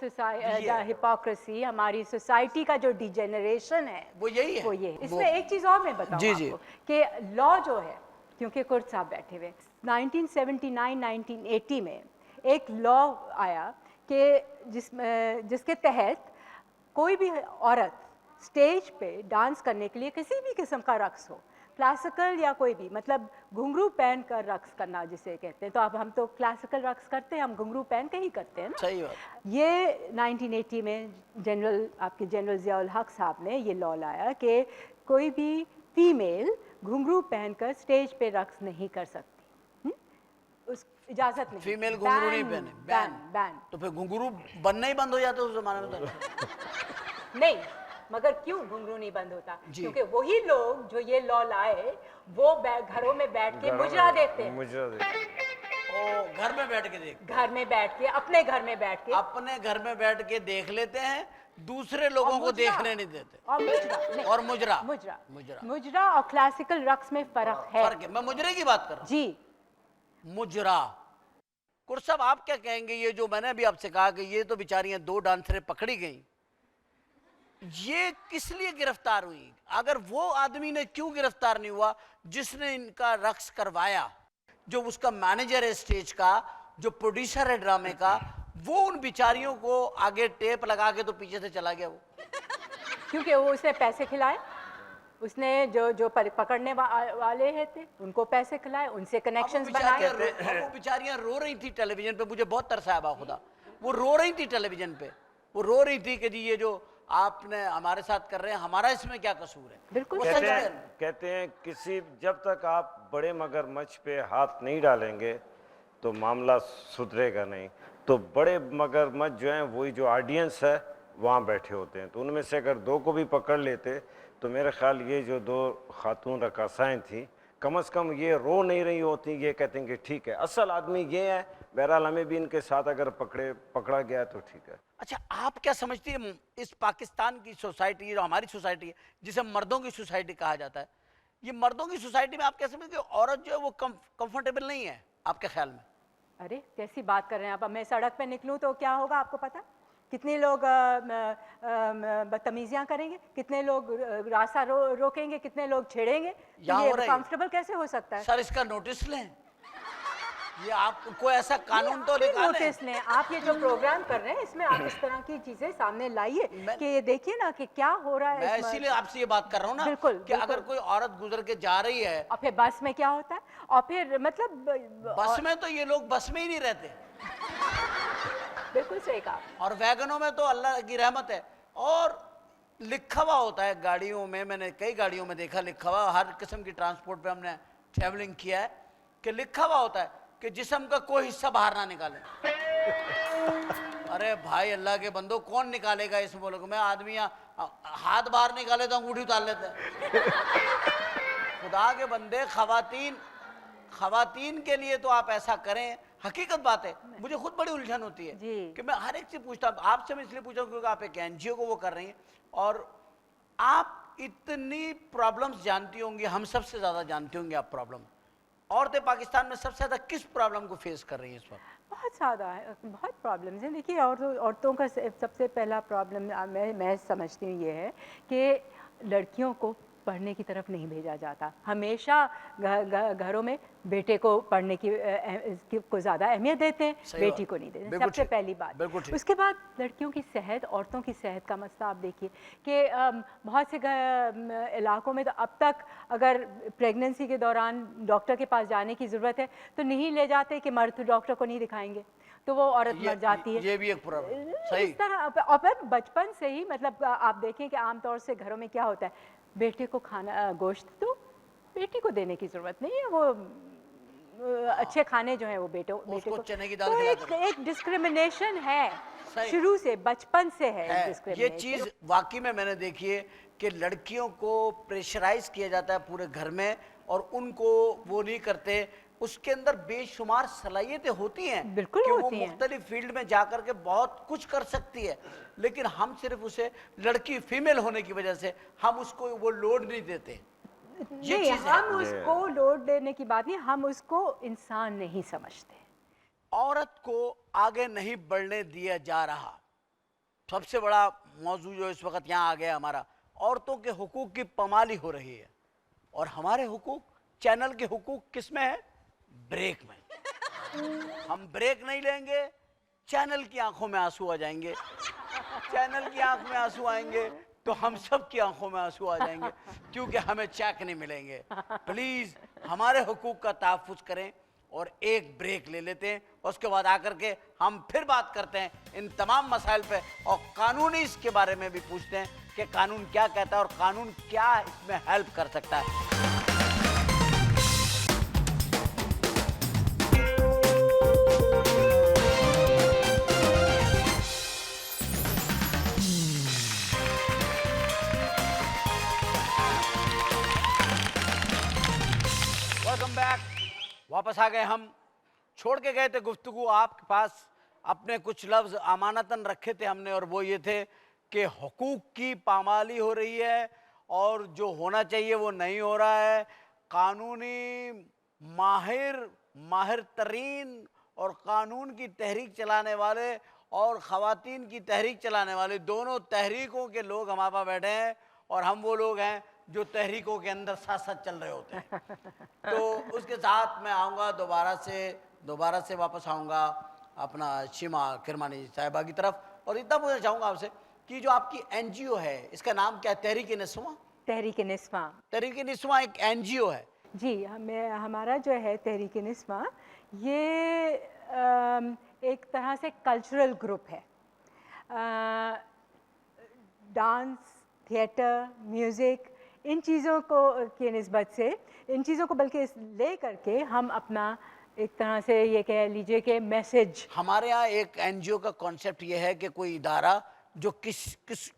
हिपोक्रेसी, हमारी सोसाइटी का जो डिजेनरेशन है वो यही है। वो ये। इसमें एक चीज़ और मैं बताऊँ आपको कि लॉ जो है, क्योंकि कुर्द साहब बैठे हुए, 1979-1980 में एक लॉ आया कि जिसके तहत कोई भी औरत स्टेज पे डांस करने के लिए किसी भी किस्म का रक्स हो, क्लासिकल या कोई भी, मतलब घुंघरू पहन कर रक्स करना जिसे कहते हैं, तो अब हम तो क्लासिकल रक्स करते हैं, हम घुंघरू पहन के ही करते हैं ना। सही बात। ये 1980 में आपके जनरल ज़ियाउल हक साहब ने ये लॉ लाया कि कोई भी फीमेल घुंघरू पहनकर स्टेज पे रक्स नहीं कर सकती, उस इजाजत नहीं। फीमेल घुंघरू नहीं पहने, बैन। तो फिर घुंघरू बनना ही बंद हो जाता है उस जमाने में तो। नहीं, मगर क्यों घुंघरू नहीं बंद होता? जी। क्योंकि वही लोग जो ये लॉ लाए वो घरों में बैठ के मुजरा देते हैं। मुजरा देते हैं। ओ घर में बैठ के देख, घर में बैठ के, अपने घर में बैठ के, अपने घर में बैठ के देख लेते हैं, दूसरे लोगों को मुजरा। देखने नहीं देते। और मुजरा नहीं, और मुजरा मुजरा मुजरा मुजरा और क्लासिकल रक्स में फर्क है फर्क है। मैं मुजरे की बात कर रहा जी। हूं, मुजरा। कुर साहब आप क्या कहेंगे, ये जो मैंने अभी आपसे कहा कि ये तो बेचारियां 2 डांसरें पकड़ी गई, ये किस लिए गिरफ्तार हुई? अगर वो आदमी ने क्यों गिरफ्तार नहीं हुआ जिसने इनका रक्स करवाया, जो उसका मैनेजर है स्टेज का, जो प्रोड्यूसर है ड्रामे का, वो उन बिचारियों को आगे टेप लगा के तो पीछे से चला गया वो। क्योंकि वो उसने पैसे खिलाए, उसने जो पकड़ने वाले हैं थे उनको पैसे खिलाए, उनसे कनेक्शंस बनाए। वो बेचारियां रो रही थी टेलीविजन पे, मुझे बहुत तरस आया खुदा। वो रो रही थी टेलीविजन पे, वो रो रही थी कि जी ये जो आपने हमारे साथ कर रहे हैं, हमारा इसमें क्या कसूर है? बिल्कुल वो सच सच है। है। कहते हैं किसी जब तक आप बड़े मगरमच्छ पे हाथ नहीं डालेंगे तो मामला सुधरेगा नहीं। तो बड़े मगरमच्छ जो हैं वही जो ऑडियंस है वहाँ बैठे होते हैं, तो उनमें से अगर 2 को भी पकड़ लेते तो मेरे ख्याल ये जो 2 खातून रकासाएँ थी, कम से कम ये रो नहीं रही होती, ये कहते हैं कि ठीक है असल आदमी ये है, बहरहाल हमें भी इनके साथ अगर पकड़ा गया तो ठीक है। अच्छा, आप क्या समझती है इस पाकिस्तान की सोसाइटी, जो हमारी सोसाइटी है जिसे मर्दों की सोसाइटी कहा जाता है, ये मर्दों की सोसाइटी में आप क्या समझते हैं कि औरत जो है वो कंफर्टेबल नहीं है आपके ख्याल में? अरे कैसी बात कर रहे हैं आप? अब मैं सड़क पे निकलूं तो क्या होगा आपको पता? कितने लोग बदतमीजियां करेंगे, कितने लोग रास्ता रोकेंगे, कितने लोग छेड़ेंगे। यहाँ तो हो रहा ये है। कंफर्टेबल कैसे हो सकता है? सर इसका नोटिस लें, ये आप कोई ऐसा कानून तो निकालें। नोटिस लें। आप ये जो प्रोग्राम कर रहे हैं इसमें आप इस तरह की चीजें सामने लाइए कि ये देखिए ना कि क्या हो रहा है। मैं इसीलिए आपसे ये बात कर रहा हूँ ना, बिल्कुल, कि बिल्कुल। अगर कोई औरत गुजर के जा रही है, और फिर बस में क्या होता है, और फिर मतलब बस में तो ये लोग बस में ही नहीं रहते, बिल्कुल सही कहा। और वैगनों में तो अल्लाह की रहमत है। और लिखा हुआ होता है गाड़ियों में, मैंने कई गाड़ियों में देखा लिखा हुआ, हर किस्म की ट्रांसपोर्ट पे हमने ट्रैवलिंग किया है, कि लिखा हुआ होता है कि जिस्म का कोई हिस्सा बाहर ना निकाले। अरे भाई अल्लाह के बंदो, कौन निकालेगा इस मुल्क में? आदमी हाथ बाहर निकाले तो अंगूठी उतार लेते हैं। खुदा के बंदे, खवातीन के लिए तो आप ऐसा करें। हकीकत बात है, मुझे खुद बड़ी उलझन होती है कि मैं हर एक से पूछता हूँ। आपसे मैं इसलिए पूछा हूँ क्योंकि आप एक एनजीओ को वो कर रही हैं और आप इतनी प्रॉब्लम्स जानती होंगी, हम सबसे ज़्यादा जानती होंगी आप प्रॉब्लम। औरतें पाकिस्तान में सबसे ज़्यादा किस प्रॉब्लम को फेस कर रही हैं इस वक्त? बहुत ज़्यादा है, बहुत प्रॉब्लम्स हैं। देखिए औरतों का सबसे पहला प्रॉब्लम मैं समझती हूँ ये है कि लड़कियों को पढ़ने की तरफ नहीं भेजा जाता। हमेशा घरों में बेटे को पढ़ने को ज़्यादा अहमियत देते हैं, बेटी को नहीं देते। सबसे पहली बात। उसके बाद लड़कियों की सेहत, औरतों की सेहत का मसला आप देखिए कि बहुत से इलाकों में तो अब तक अगर प्रेगनेंसी के दौरान डॉक्टर के पास जाने की ज़रूरत है तो नहीं ले जाते कि मर्द डॉक्टर को नहीं दिखाएंगे, तो वो औरत मर जाती है। ये भी एक प्रॉब्लम सही। इस तरह और फिर बचपन से ही मतलब आप देखें कि आमतौर से घरों में क्या होता है, बेटे को खाना गोश्त तो बेटी को देने की जरूरत नहीं है, वो अच्छे खाने जो है वो बेटे को चने की दाल तो एक डिस्क्रिमिनेशन है, शुरू से बचपन से है ये चीज। वाकई में मैंने देखी है कि लड़कियों को प्रेशराइज किया जाता है पूरे घर में और उनको वो नहीं करते। उसके अंदर बेशुमार सलाहियतें होती हैं, बिल्कुल कि होती वो हैं। मुख्तलिफ फील्ड में जाकर के बहुत कुछ कर सकती है, लेकिन हम सिर्फ उसे लड़की फीमेल होने की वजह से हम उसको वो लोड नहीं देते। ये नहीं, चीज़ हम उसको लोड देने की बात नहीं, हम उसको इंसान नहीं समझते। औरत को आगे नहीं बढ़ने दिया जा रहा। सबसे बड़ा मौजू जो इस वक्त यहाँ आ गया हमारा, औरतों के हुकूक की पमाली हो रही है। और हमारे हुकूक, चैनल के हुकूक किस में है? ब्रेक में। हम ब्रेक नहीं लेंगे, चैनल की आंखों में आंसू आ जाएंगे। चैनल की आंख में आंसू आएंगे तो हम सब की आंखों में आंसू आ जाएंगे, क्योंकि हमें चेक नहीं मिलेंगे। प्लीज हमारे हुकूक का तहफ़्फ़ुज़ करें और एक ब्रेक ले लेते हैं, उसके बाद आकर के हम फिर बात करते हैं इन तमाम मसाइल पे, और कानूनी इसके बारे में भी पूछते हैं कि कानून क्या कहता है और कानून क्या इसमें हेल्प कर सकता है। वापस आ गए हम। छोड़ के गए थे गुफ्तगू आपके पास, अपने कुछ लफ्ज अमानतन रखे थे हमने, और वो ये थे कि हुकूक की पामाली हो रही है और जो होना चाहिए वो नहीं हो रहा है। कानूनी माहिर तरीन और कानून की तहरीक चलाने वाले और ख़वातीन की तहरीक चलाने वाले, दोनों तहरीकों के लोग हमारे पास बैठे हैं, और हम वो लोग हैं जो तहरीकों के अंदर साथ साथ चल रहे होते हैं। तो उसके साथ मैं आऊँगा दोबारा से वापस आऊँगा अपना शिमा किरमानी साहिबा की तरफ, और इतना पूछना चाहूँगा आपसे कि जो आपकी NGO है इसका नाम क्या है? तहरीक-ए-निस्वां। तहरीक-ए-निस्वां, तहरीक-ए-निस्वां एक NGO है। जी। हमारा जो है तहरीक-ए-निस्वां, ये एक तरह से कल्चरल ग्रुप है। डांस, थिएटर, म्यूज़िक, इन चीज़ों को की निस्बत से, इन चीज़ों को बल्कि ले करके हम अपना एक तरह से ये कह लीजिए कि मैसेज। हमारे यहाँ एक NGO का कॉन्सेप्ट ये है कि कोई इदारा जो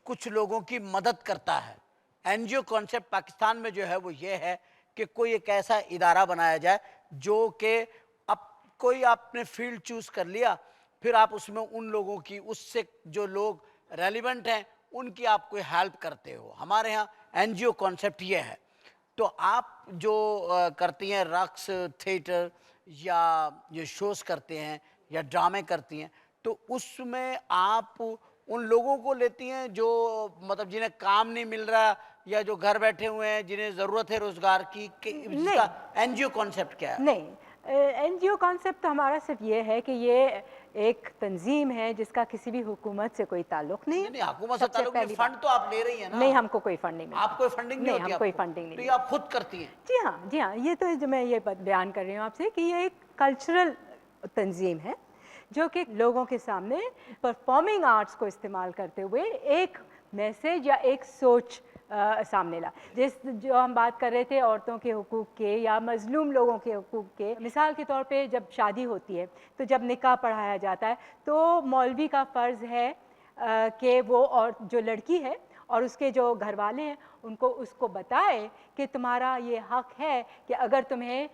कुछ लोगों की मदद करता है। NGO कॉन्सेप्ट पाकिस्तान में जो है वो ये है कि कोई एक ऐसा इदारा बनाया जाए जो कि अब कोई आपने फील्ड चूज़ कर लिया, फिर आप उसमें उन लोगों की, उससे जो लोग रेलिवेंट हैं उनकी आप कोई हेल्प करते हो। हमारे यहाँ NGO कॉन्सेप्ट ये है। तो आप जो करती हैं रक्स, थिएटर या ये शोज़ करते हैं या ड्रामे करती हैं, तो उसमें आप उन लोगों को लेती हैं जो मतलब जिन्हें काम नहीं मिल रहा या जो घर बैठे हुए हैं, जिन्हें ज़रूरत है रोज़गार की, इसका NGO कॉन्सेप्ट क्या है? नहीं, NGO कॉन्सेप्ट तो हमारा सिर्फ ये है कि ये एक तंजीम है जिसका किसी भी हुकूमत से कोई ताल्लुक नहीं है। नहीं, हुकूमत से ताल्लुक नहीं, फंड तो आप ले रही हैं ना? नहीं, हमको कोई फंडिंग नहीं। आप कोई फंडिंग नहीं होती? हम कोई फंडिंग तो नहीं। ये आप खुद करती हैं? जी हाँ, ये तो जो मैं ये बयान कर रही हूँ आपसे कि ये एक कल्चरल तंजीम है जो कि लोगों के सामने परफॉर्मिंग आर्ट्स को इस्तेमाल करते हुए एक मैसेज या एक सोच सामने ला। जो हम बात कर रहे थे औरतों के हुकूक के या मजलूम लोगों के हुकूक के, मिसाल के तौर पे जब शादी होती है तो जब निकाह पढ़ाया जाता है तो मौलवी का फ़र्ज़ है कि वो और जो लड़की है और उसके जो घर वाले हैं उनको उसको बताए कि तुम्हारा ये हक़ है कि अगर तुम्हें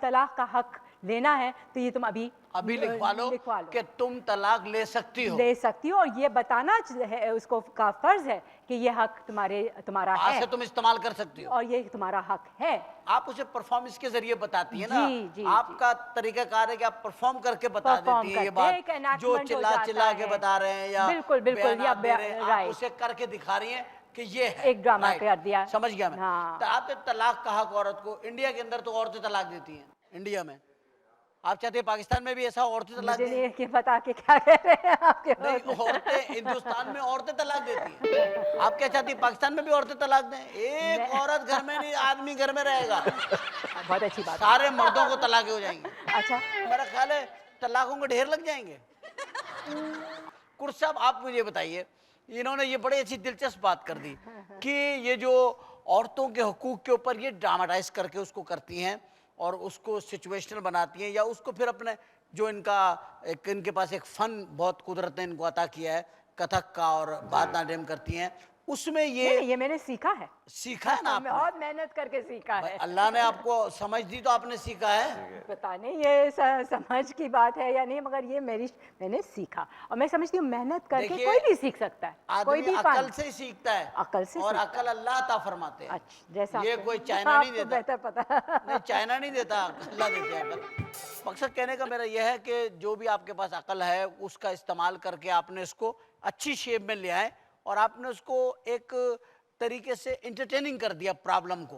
तलाक़ का हक़ लेना है तो ये तुम अभी लिखवा लो कि तुम तलाक ले सकती हो, और ये बताना है उसको का फ़र्ज़ है कि ये हक़ तुम्हारा है, से तुम इस्तेमाल कर सकती हो और ये तुम्हारा हक़ है। आप उसे परफॉर्मेंस के जरिए बताती है ना? जी, आपका तरीकाकार है कि आप परफॉर्म करके बता देती है ये बात, जो चिल्ला के बता रहे हैं या बिल्कुल या आप उसे करके दिखा रही हैं कि ये है एक ड्रामा कर दिया। समझ गया मैं। हाँ। तो आप तलाक का हक औरत को, इंडिया के अंदर तो औरतें तलाक देती हैं इंडिया में, आप चाहते हैं पाकिस्तान में भी ऐसा औरतें तलाक दें? मुझे ये बता के क्या कह रहे हैं आपके? नहीं, औरतें हिंदुस्तान में औरतें तलाक देती हैं, आप क्या चाहती हैं पाकिस्तान में भी औरतें तलाक दें? एक औरत घर में नहीं, आदमी घर में रहेगा। बहुत अच्छी बात। सारे मर्दों को तलाक हो जाएंगे। अच्छा, मेरा ख्याल है तलाकों के ढेर लग जाएंगे। कुर्स साहब, आप मुझे बताइए, इन्होंने ये बड़ी अच्छी दिलचस्प बात कर दी कि ये जो औरतों के हुकूक के ऊपर ये ड्रामाटाइज करके उसको करती हैं और उसको सिचुएशनल बनाती हैं, या उसको फिर अपने जो इनके पास एक फ़न बहुत कुदरत ने इनको अता किया है कथक का, और भरतनाट्यम करती हैं, उसमें ये मैंने सीखा है ना आपने? बहुत मेहनत करके सीखा है। अल्लाह ने आपको समझ दी तो आपने सीखा है। पता नहीं ये समझ की बात है या नहीं, मगर ये मैंने सीखा, और मैं समझती हूँ मेहनत करके कोई भी सीख सकता है, कोई भी अकल से ही सीखता है, अकल से, और अकल अल्लाह अता फरमाते हैं। अच्छा, जैसा ये कोई चाइना नहीं देता, बेहतर पता नहीं चाइना नहीं देता, अल्लाह देते हैं अकल। मकसद कहने का मेरा यह है कि जो भी आपके पास अकल है उसका इस्तेमाल करके आपने इसको अच्छी शेप में ले आए और आपने उसको एक तरीके से एंटरटेनिंग कर दिया प्रॉब्लम को।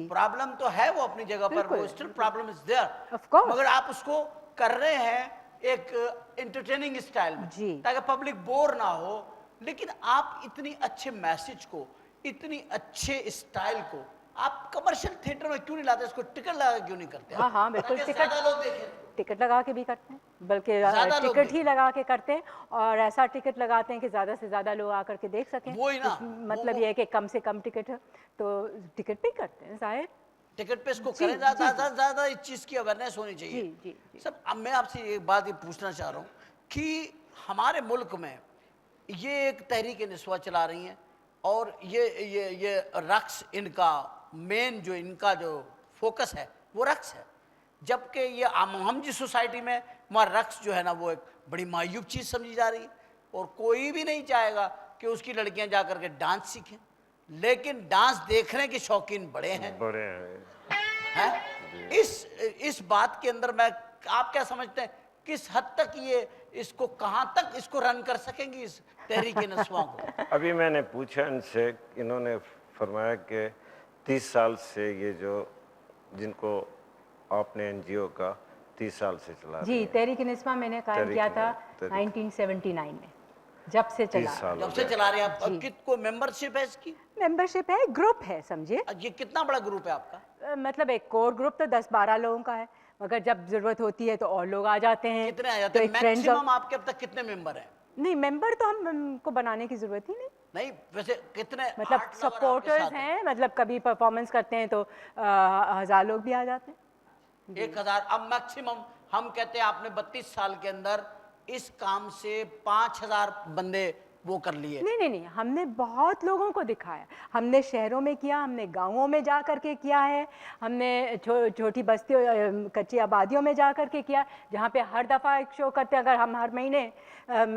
प्रॉब्लम तो है वो अपनी जगह पर, वो स्टिल प्रॉब्लम इज देयर, मगर आप उसको कर रहे हैं एक एंटरटेनिंग स्टाइल में ताकि पब्लिक बोर ना हो। लेकिन आप इतनी अच्छे मैसेज को, इतनी अच्छे स्टाइल को आप कमर्शियल थिएटर में क्यों नहीं लाते? इसको टिकट लगा क्यों नहीं करते? हाँ बिल्कुल, टिकट लगा के भी करते हैं, बल्कि टिकट ही लगा के करते हैं, और ऐसा टिकट लगाते हैं कि ज़्यादा से ज़्यादा लोग आकर के देख सकें। वो ही ना, मतलब ये है कि कम से कम टिकट है तो टिकट पे करते हैं, जाहिर टिकट पे इसको करें, ज़्यादा इस चीज़ की अवेयरनेस होनी चाहिए। जी। सब अब मैं आपसे एक बात ये पूछना चाह रहा हूँ कि हमारे मुल्क में ये एक तहरीक-ए-निस्वां चला रही हैं, और ये रक्स, इनका मेन जो इनका जो फोकस है वो रक्स है। जबकि ये हम जिस सोसाइटी में वहाँ रक्स जो है ना वो एक बड़ी मायूब चीज़ समझी जा रही है, और कोई भी नहीं चाहेगा कि उसकी लड़कियां जा करके डांस सीखें, लेकिन डांस देखने के शौकीन बड़े हैं। हैं? इस बात के अंदर मैं, आप क्या समझते हैं किस हद तक ये इसको, कहां तक इसको रन कर सकेंगी इस तहरीक नस्वां को? अभी मैंने पूछा इनसे, इन्होंने फरमाया कि 30 साल से ये जो जिनको आपने एनजीओ का 30 साल से चला जी, तहरीक निस्वां मैंने कायम किया था तहरीक- 1979 में, जब से 30 चला। साल जब से चला रहे हैं आप। अब कितको मेंबरशिप है इसकी? मेंबरशिप है, ग्रुप है समझिए। ये कितना बड़ा ग्रुप है आपका? मतलब एक कोर ग्रुप तो 10-12 लोगों का है, मगर जब जरूरत होती है तो और लोग आ जाते हैं। कितने आ जाते तो हैं एक friends मैक्सिमम? of- आपके अब तक कितने मेंबर हैं? नहीं, मेंबर तो हमको बनाने की जरूरत ही नहीं। नहीं, वैसे कितने? मतलब 8 लोग अगर आपके सपोर्टर्स साथ हैं, मतलब कभी परफॉर्मेंस करते हैं तो 1000 लोग भी आ जाते हैं। 1000। अब मैक्सिमम हम कहते हैं आपने 32 साल के अंदर इस काम से 5000 बंदे वो कर लिए। नहीं नहीं नहीं, हमने बहुत लोगों को दिखाया। हमने शहरों में किया, हमने गांवों में जा करके किया है, हमने छोटी बस्तियों कच्ची आबादियों में जा करके किया, जहाँ पे हर दफ़ा एक शो करते हैं। अगर हम हर महीने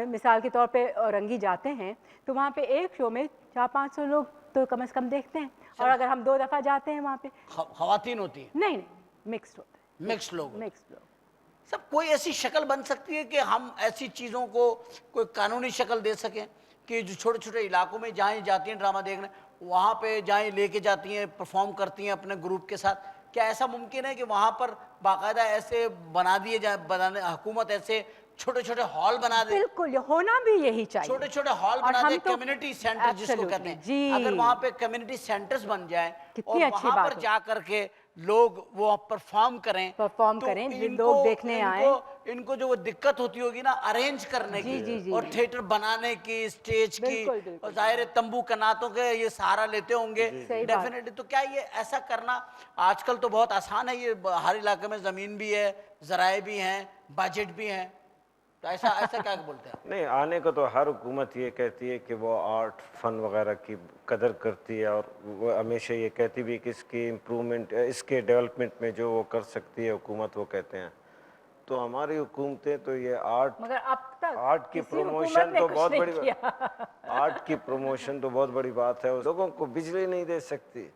मिसाल के तौर पे औरंगी जाते हैं तो वहाँ पे एक शो में 400-500 लोग तो कम से कम देखते हैं। और अगर हम 2 दफ़ा जाते हैं वहाँ पे, खवातीन होती है? नहीं नहीं, मिक्स्ड होता है। मिक्स लोग। मिक्स्ड लोग। सब कोई ऐसी शक्ल बन सकती है कि हम ऐसी चीज़ों को कोई कानूनी शक्ल दे सकें कि जो छोटे छोटे इलाकों में जहाँ जाती हैं ड्रामा देखने, वहाँ पे जहाँ लेके जाती हैं, परफॉर्म करती हैं अपने ग्रुप के साथ, क्या ऐसा मुमकिन है कि वहाँ पर बाकायदा ऐसे बना दिए जाए, बनाने हुकूमत ऐसे छोटे छोटे हॉल बना दे? बिल्कुल, होना भी यही चाहिए। छोटे छोटे हॉल और बना हम दे, तो- कम्युनिटी सेंटर जिसको कहते हैं। जी। अगर वहाँ पे कम्युनिटी सेंटर्स बन जाए कितनी और अच्छी वहाँ बात पर हो। जा करके लोग वो परफॉर्म करें, परफॉर्म तो करें, इनको- लोग देखने आए। इनको जो वो दिक्कत होती होगी ना अरेंज करने जी, जी, की जी, और जी। थिएटर बनाने की, स्टेज की, बिल्कुल, बिल्कुल। और जाहिर है तंबू कनातों के ये सहारा लेते होंगे सही बात। डेफिनेटली। तो क्या ये ऐसा करना आजकल तो बहुत आसान है, ये हर इलाके में जमीन भी है, जराए भी हैं, बजट भी है, तो ऐसा ऐसा क्या बोलते हैं? नहीं, आने को तो हर हुकूमत ये कहती है कि वो आर्ट फन वगैरह की कदर करती है, और वो हमेशा ये कहती भी कि इसकी इम्प्रूवमेंट, इसके डेवलपमेंट में जो वो कर सकती है हुकूमत, वो कहते हैं। तो हमारी हुकूमतें तो ये मगर अब तक आर्ट की किसी हुकूमत प्रमोशन ने तो कुछ बहुत नहीं बड़ी किया। आर्ट की प्रमोशन तो बहुत बड़ी बात है। लोगों को बिजली नहीं दे सकती,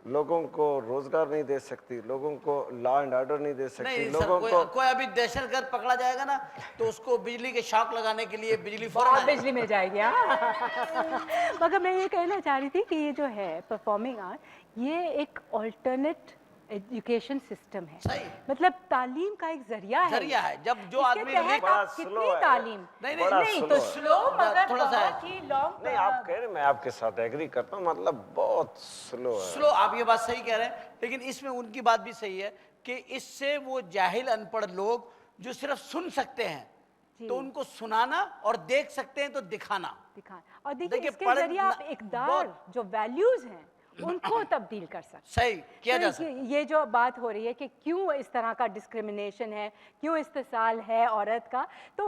लोगों को रोजगार नहीं दे सकती, लोगों को लॉ एंड ऑर्डर नहीं दे सकती, नहीं सर, लोगों को कोई अभी दहशतगर्द पकड़ा जाएगा ना तो उसको बिजली के शॉक लगाने के लिए बिजली फौरन बहुत आ जाएगी। बिजली मिल जाएगी। हाँ। मगर मैं ये कहना चाह रही थी कि ये जो है परफॉर्मिंग आर्ट, ये एक ऑल्टरनेट एजुकेशन सिस्टम है। सही। मतलब तालीम का एक जरिया है। जरिया है। जब जो इसके आदमी तहत लिख- बड़ा आप slow कितनी है। तालीम, नहीं, बड़ा नहीं slow तो है। स्लो, मगर थोड़ा सा है। बहुत ही लॉन्ग। नहीं, आप कह रहे, मैं आपके साथ एग्री करता हूँ, मतलब बहुत स्लो है। स्लो, आप ये बात सही कह रहे हैं, लेकिन इसमें उनकी बात भी सही है कि इससे वो जाहिल अनपढ़ लोग जो सिर्फ सुन सकते हैं, तो उनको सुनाना, और देख सकते हैं तो दिखाना। दिखा। और देखिए देखिए, इसके पढ़- जरिए आप न- इकदार, बहुत- जो वैल्यूज हैं उनको तब्दील कर सकते हैं। सही किया जा तो सकता है। ये जो बात हो रही है कि क्यों इस तरह का डिस्क्रिमिनेशन है, क्यों इस्तेसाल है औरत का, तो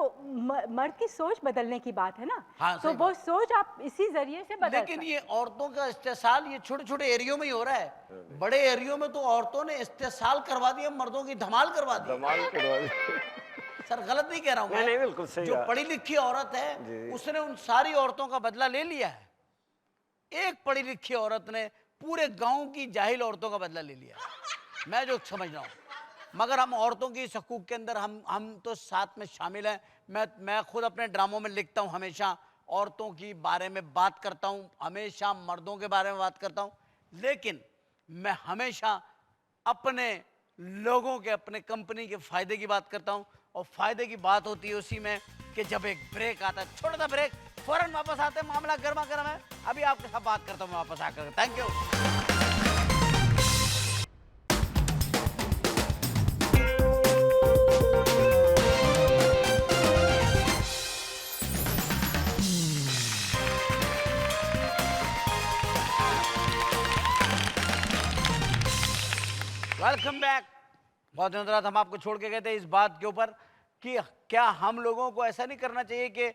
मर्द की सोच बदलने की बात है ना। हाँ, तो सही वो सोच आप इसी जरिए से बदल लेकिन ये औरतों का इस्तेसाल ये छोटे छोटे एरियो में ही हो रहा है। बड़े एरियो में तो औरतों ने इस्तेसाल करवा दिया, मर्दों की धमाल करवा दी। कमाल करवा दी। सर गलत नहीं कह रहा हूं मैं। नहीं, बिल्कुल सही जो है। पढ़ी लिखी औरत है जी। उसने उन सारी औरतों का बदला ले लिया है। एक पढ़ी लिखी औरत ने पूरे गांव की जाहिल औरतों का बदला ले लिया, मैं जो समझ रहा हूं। मगर हम औरतों की इस हकूक के अंदर हम तो साथ में शामिल हैं। मैं खुद अपने ड्रामों में लिखता हूं, हमेशा औरतों की बारे में बात करता हूं, हमेशा मर्दों के बारे में बात करता हूं, लेकिन मैं हमेशा अपने लोगों के, अपने कंपनी के फायदे की बात करता हूं। और फायदे की बात होती है उसी में कि जब एक ब्रेक आता है, छोटा सा ब्रेक, फौरन वापस आते हैं, मामला गर्मा गर्म है। अभी आपके साथ बात करता हूं मैं वापस आकर। Thank you. Welcome back. बहुत दिनों बाद हम आपको छोड़ के गए थे इस बात के ऊपर कि क्या हम लोगों को ऐसा नहीं करना चाहिए कि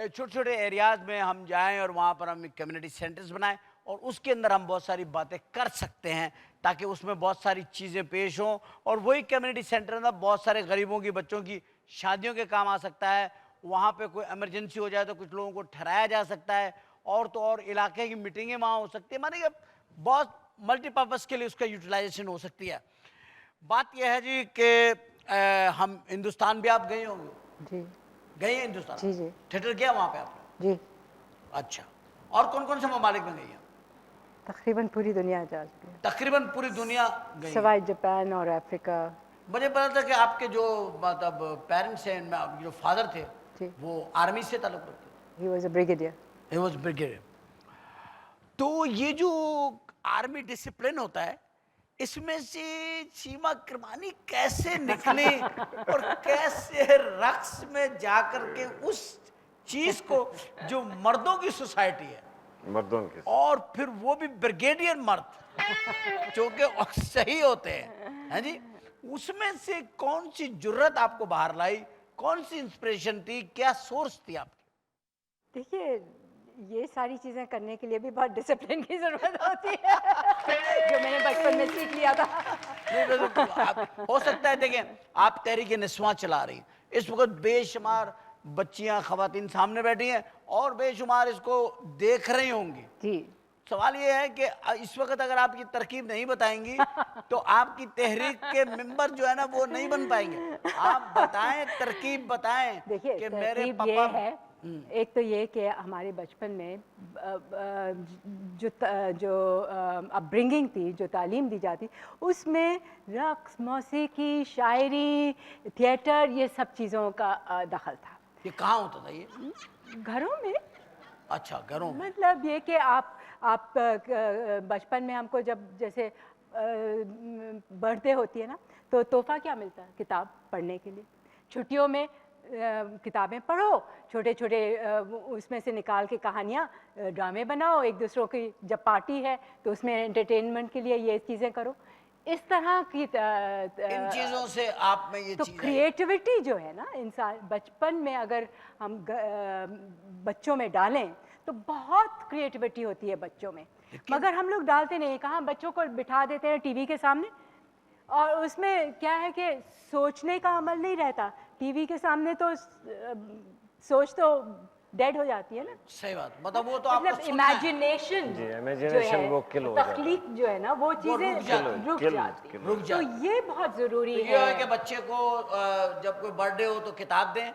छोटे छोटे एरियाज में हम जाएं और वहाँ पर हम कम्युनिटी सेंटर्स बनाएं और उसके अंदर हम बहुत सारी बातें कर सकते हैं ताकि उसमें बहुत सारी चीज़ें पेश हों, और वही कम्युनिटी सेंटर में बहुत सारे गरीबों की बच्चों की शादियों के काम आ सकता है। वहाँ पे कोई इमरजेंसी हो जाए तो कुछ लोगों को ठहराया जा सकता है, और तो और इलाके की मीटिंगें वहाँ हो सकती है, माने कि बहुत मल्टीपर्पज़ के लिए उसका यूटिलाइजेशन हो सकती है। बात यह है जी कि हम हिंदुस्तान भी आप गए होंगे, जी गए हैं हिंदुस्तान? जी जी थिएटर किया वहाँ पे आपने? जी, अच्छा, और कौन कौन से ममालिक में गई हैं? तकरीबन पूरी दुनिया जा चुकी है, तकरीबन पूरी दुनिया गई हैं। सवाई जापान और अफ्रीका। मुझे पता था कि आपके जो मतलब पेरेंट्स हैं, जो फादर थे जी। वो आर्मी से ताल्लुक रखते थे। He was a brigadier. He was brigadier. तो ये जो आर्मी डिसिप्लिन होता है, इसमें से सीमा किरमानी कैसे निकले और कैसे रक्स में जाकर के उस चीज को जो मर्दों की सोसाइटी है, मर्दों के और फिर वो भी ब्रिगेडियर मर्द जो कि सही होते हैं जी, उसमें से कौन सी जुर्रत आपको बाहर लाई, कौन सी इंस्पिरेशन थी, क्या सोर्स थी आपकी? देखिए, ये सारी चीज़ें करने के लिए भी बहुत डिसिप्लिन की ज़रूरत होती है जो मैंने बचपन में सीख लिया था। नहीं, तो हो सकता है, देखें आप तहरीक निस्वां चला रही हैं, इस वक्त बेशुमार बच्चियां खवातीन सामने बैठी हैं और बेशुमार इसको देख रही होंगी। जी, सवाल ये है कि इस वक्त अगर आप ये तरकीब नहीं बताएंगी तो आपकी तहरीक के मेंबर जो है ना वो नहीं बन पाएंगे। आप बताएं, तरकीब बताएं देखिए कि मेरे तरकीब पापा ये है, एक तो ये कि हमारे बचपन में जो अपब्रिंगिंग थी, जो तालीम दी जाती, उसमें रक़्स, मौसीकी, शायरी, थिएटर, ये सब चीज़ों का दखल था। ये कहाँ होता था ये? घरों में, अच्छा, घरों में। मतलब ये कि आप बचपन में हमको जब जैसे बर्थडे होती है ना, तो तोहफा क्या मिलता है? किताब पढ़ने के लिए। छुट्टियों में किताबें पढ़ो, छोटे छोटे उसमें से निकाल के कहानियाँ, ड्रामे बनाओ, एक दूसरों की जब पार्टी है तो उसमें एंटरटेनमेंट के लिए ये चीज़ें करो। इस तरह की इन चीजों से आप में ये तो चीज आई। क्रिएटिविटी जो है ना, इंसान बचपन में अगर हम बच्चों में डालें तो बहुत क्रिएटिविटी होती है बच्चों में, मगर हम लोग डालते नहीं। कहाँ, बच्चों को बिठा देते हैं टीवी के सामने, और उसमें क्या है कि सोचने का अमल नहीं रहता। टीवी के सामने तो सोच तो डेड हो जाती है ना। सही बात, मतलब वो तो आपको मतलब सुनना है। इमेजिनेशन जी, जो इमेजिनेशन है, वो किल हो जाता है। तख्लीक जो है ना, वो चीज़ें रुक जाती है। रुक जाती है। रुक तो जाती ये बहुत ज़रूरी तो ये है है। कि बच्चे को जब कोई बर्थडे हो तो किताब दें।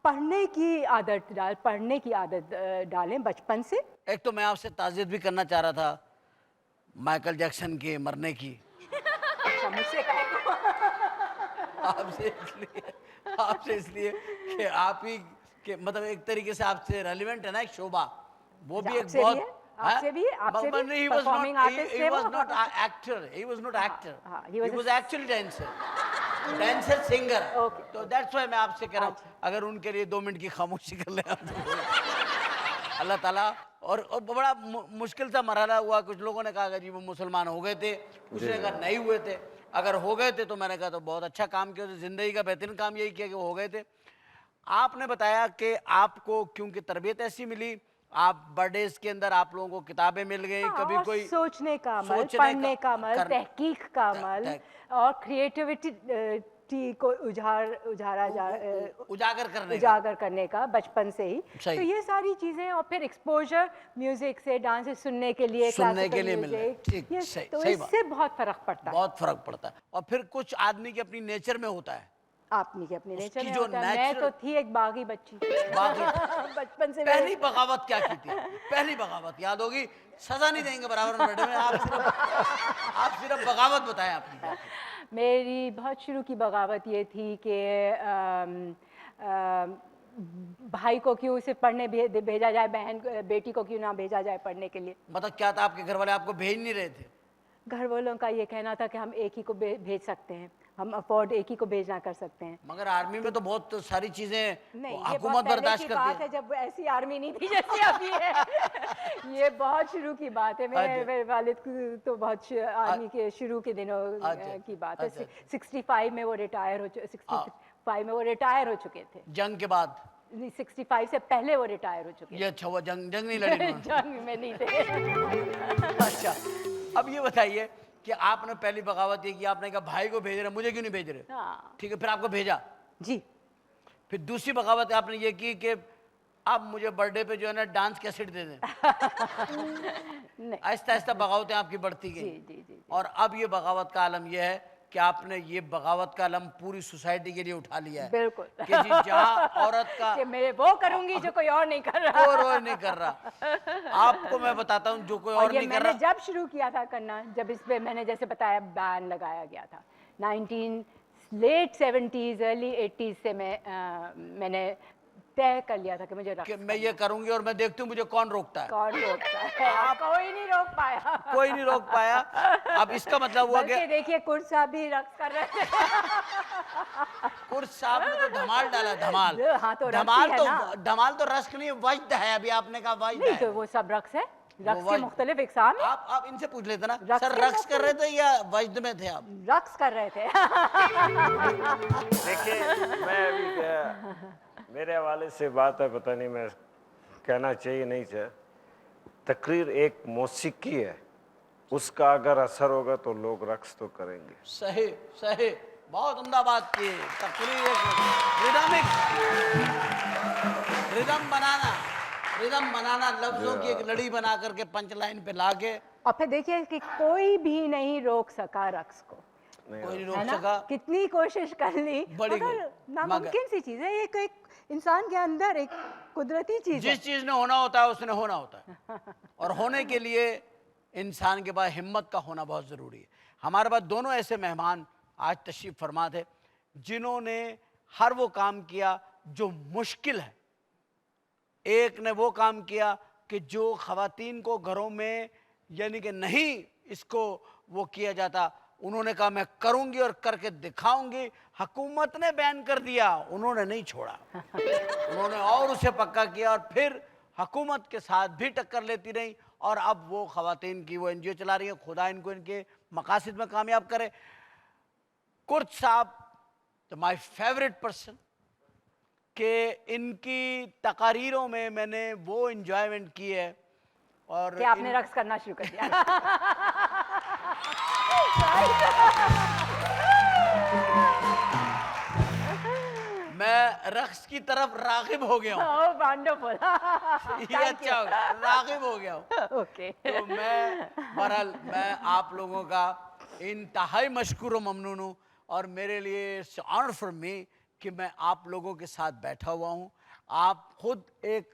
पढ़ने की आदत डालें बचपन से। एक तो मैं आपसे ताज़ियत भी करना चाह रहा था माइकल जैक्सन के मरने की। अच्छा, मुझसे कहो। आपसे इसलिए कि आप ही के मतलब एक तरीके से आपसे रेलिवेंट है ना एक शोभा, वो भी एक आपसे भी बहुत है, आपसे भी है, आपसे भी। he was Performing not artist थे वो। actor, he was not actor, हाँ, he he was actually dancer singer। Okay. तो that's why मैं आपसे कह रहा हूँ अच्छा। अगर उनके लिए 2 मिनट की खामोशी कर ले आप तो अल्लाह ताला। और बड़ा मुश्किल सा मरहला हुआ, कुछ लोगों ने कहा जी वो मुसलमान हो गए थे, उसने कहा नहीं हुए थे। अगर हो गए थे तो मैंने कहा तो बहुत अच्छा काम किया, तो जिंदगी का बेहतरीन काम यही किया कि वो हो गए थे। आपने बताया कि आपको क्योंकि तरबियत ऐसी मिली, आप बर्थडेज के अंदर आप लोगों को किताबें मिल गई, हाँ, कभी और कोई सोचने का अमल, सोचने पढ़ने का अमल, कर- तहकीक का अमल, और क्रिएटिविटी को उजागर करने का। उजागर करने का बचपन से ही। सही। तो ये सारी चीज़ें, और फिर एक्सपोजर म्यूजिक से, डांस से सुनने के लिए, सुनने के classical लिए मिल रहा है। music, ठीक, ये सही, तो सही बात। इससे बहुत फर्क पड़ता है। बहुत फर्क पड़ता है। और फिर कुछ आदमी की अपनी नेचर में होता है, आपने के अपने नेचर में जो होता है। मैं natural- तो थी एक बागी बच्ची बागी। बचपन से। पहली बगावत क्या की थी? पहली बगावत याद होगी, सजा नहीं देंगे बराबर में बैठे में, आप सिर्फ बगावत बताएं आपकी। मेरी बहुत शुरू की बगावत ये थी कि भाई को क्यों सिर्फ पढ़ने भेजा जाए, बेटी को क्यों ना भेजा जाए पढ़ने के लिए। मतलब क्या था, आपके घर वाले आपको भेज नहीं रहे थे? घर वालों का ये कहना था कि हम एक ही को भेज सकते हैं, हम अफोर्ड एक ही को भेजना कर सकते हैं। मगर आर्मी में तो बहुत सारी चीजें नहीं, ये हुकूमत बहुत पहले बर्दाश्त की करती बात है, जब ऐसी आर्मी नहीं थी जैसे अभी है। ये बहुत शुरू की बात है। मेरे वालिद तो बहुत आर्मी के शुरू के दिनों की बात है। 65 में वो रिटायर हो 65 में वो रिटायर हो चुके थे। जंग के बाद। 65 से पहले वो रिटायर हो चुके ये अच्छा हुआ, जंग नहीं लड़ी हैं। उन्होंने। जंग में नहीं थे। अच्छा, अब ये बताइए कि आपने पहली बगावत ये की, आपने कहा भाई को भेज रहे, मुझे क्यों नहीं भेज रहे? हाँ ठीक है, फिर आपको भेजा। जी। फिर दूसरी बगावत आपने ये की कि आप मुझे बर्थडे पे जो है ना डांस कैसेट दे दें। नहीं आहिस्ता आहिस्ता बगावतें आपकी बढ़ती जी गई, जी जी जी। और अब ये बगावत का आलम यह है कि आपने ये बगावत का आलम पूरी सोसाइटी के लिए उठा लिया है बिल्कुल कि जी जहाँ औरत का कि मैं वो करूंगी जो कोई और नहीं कर रहा। कोई रोज नहीं कर रहा, आपको मैं बताता हूँ जो कोई और ये नहीं कर मैंने रहा। जब शुरू किया था करना, जब इस पे मैंने जैसे बताया बैन लगाया गया था 19 लेट 70s अर्ली 80s से मैंने तय कर लिया था कि मुझे कि रक्स मैं ये करूंगी और मैं देखती हूँ मुझे कौन रोकता है। कौन रोकता है? कोई नहीं रोक पाया। कोई नहीं रोक पाया। अब इसका मतलब हुआ बल्कि कि देखिए कुर्स साहब भी रक्स कर रहे थे। कुर्स साहब ने तो धमाल डाला, धमाल। हाँ, तो रक्स धमाल ही है तो ना। धमाल तो रस्क नहीं, वज्द है। अभी आपने कहा वज्द नहीं है। तो वो सब रक्स है, रक्स के वज्द। मुख्तलिफ इकसाम है। आप इनसे पूछ लेते ना, रक्स सर के रक्स कर रहे थे या वज्द में थे आप? रक्स कर रहे थे। देखिए, मैं अभी मेरे हवाले से बात है, पता नहीं मैं कहना चाहिए नहीं चाहिए। तकरीर एक मौसीकी है, उसका अगर असर होगा तो लोग रक्स तो करेंगे। सही सही, बहुत उम्दा बात की। तकरीर रिदम बनाना, लफ्जों की एक लड़ी बना करके पंच लाइन पे लाके, और फिर देखिए कि कोई भी नहीं रोक सका रक्स को, कोई नहीं है रोक ना? सका। कितनी कोशिश कर ली बड़ी मगर गई। नामुमकिन सी चीज है। एक एक इंसान के अंदर एक कुदरती चीज है। जिस चीज ने होना होता है उसने होना होता है, और होने के लिए इंसान के पास हिम्मत का होना बहुत जरूरी है। हमारे पास दोनों ऐसे मेहमान आज तशरीफ फरमा थे जिन्होंने हर वो काम किया जो मुश्किल है। एक ने वो काम किया कि जो खवातीन को घरों में यानी कि नहीं इसको वो किया जाता, उन्होंने कहा मैं करूंगी और करके दिखाऊंगी। हुकूमत ने बैन कर दिया, उन्होंने नहीं छोड़ा, उन्होंने और उसे पक्का किया, और फिर हुकूमत के साथ भी टक्कर लेती रही, और अब वो खवातीन की वो एनजीओ चला रही है। खुदा इनको इनके मकासद में कामयाब करे। कुर्द साहब तो माय फेवरेट पर्सन, कि इनकी तकारीरों में मैंने वो इंजॉयमेंट की है। और कि आपने रक्स करना शुरू कर दिया। मैं रक्स की तरफ रागिब हो गया हूँ। Oh, wonderful. ये अच्छा हो गया, रागिब हो गया हूँ। Okay. तो बहरहाल मैं आप लोगों का इंतहाई मशकूर व ममनून हूँ, और मेरे लिए इट्स ऑनर फॉर मी कि मैं आप लोगों के साथ बैठा हुआ हूँ। आप खुद एक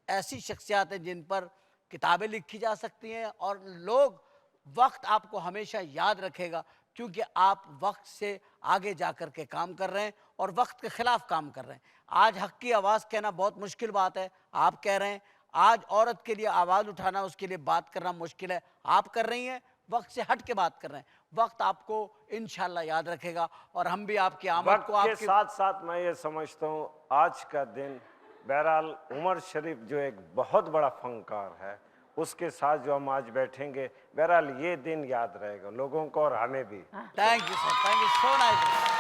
ऐसी शख्सियत हैं जिन पर किताबें लिखी जा सकती हैं, और लोग वक्त आपको हमेशा याद रखेगा, क्योंकि आप वक्त से आगे जा कर के काम कर रहे हैं और वक्त के ख़िलाफ़ काम कर रहे हैं। आज हक़ की आवाज़ कहना बहुत मुश्किल बात है, आप कह रहे हैं। आज औरत के लिए आवाज़ उठाना, उसके लिए बात करना मुश्किल है, आप कर रही हैं। वक्त से हट के बात कर रहे हैं। वक्त आपको इंशाल्लाह याद रखेगा, और हम भी आपकी आमद वक्त को के आपकी साथ साथ मैं ये समझता हूँ आज का दिन, बहरहाल उमर शरीफ जो एक बहुत बड़ा फनकार है, उसके साथ जो हम आज बैठेंगे, बहरहाल ये दिन याद रहेगा लोगों को और हमें भी। Thank you sir, thank you so nice.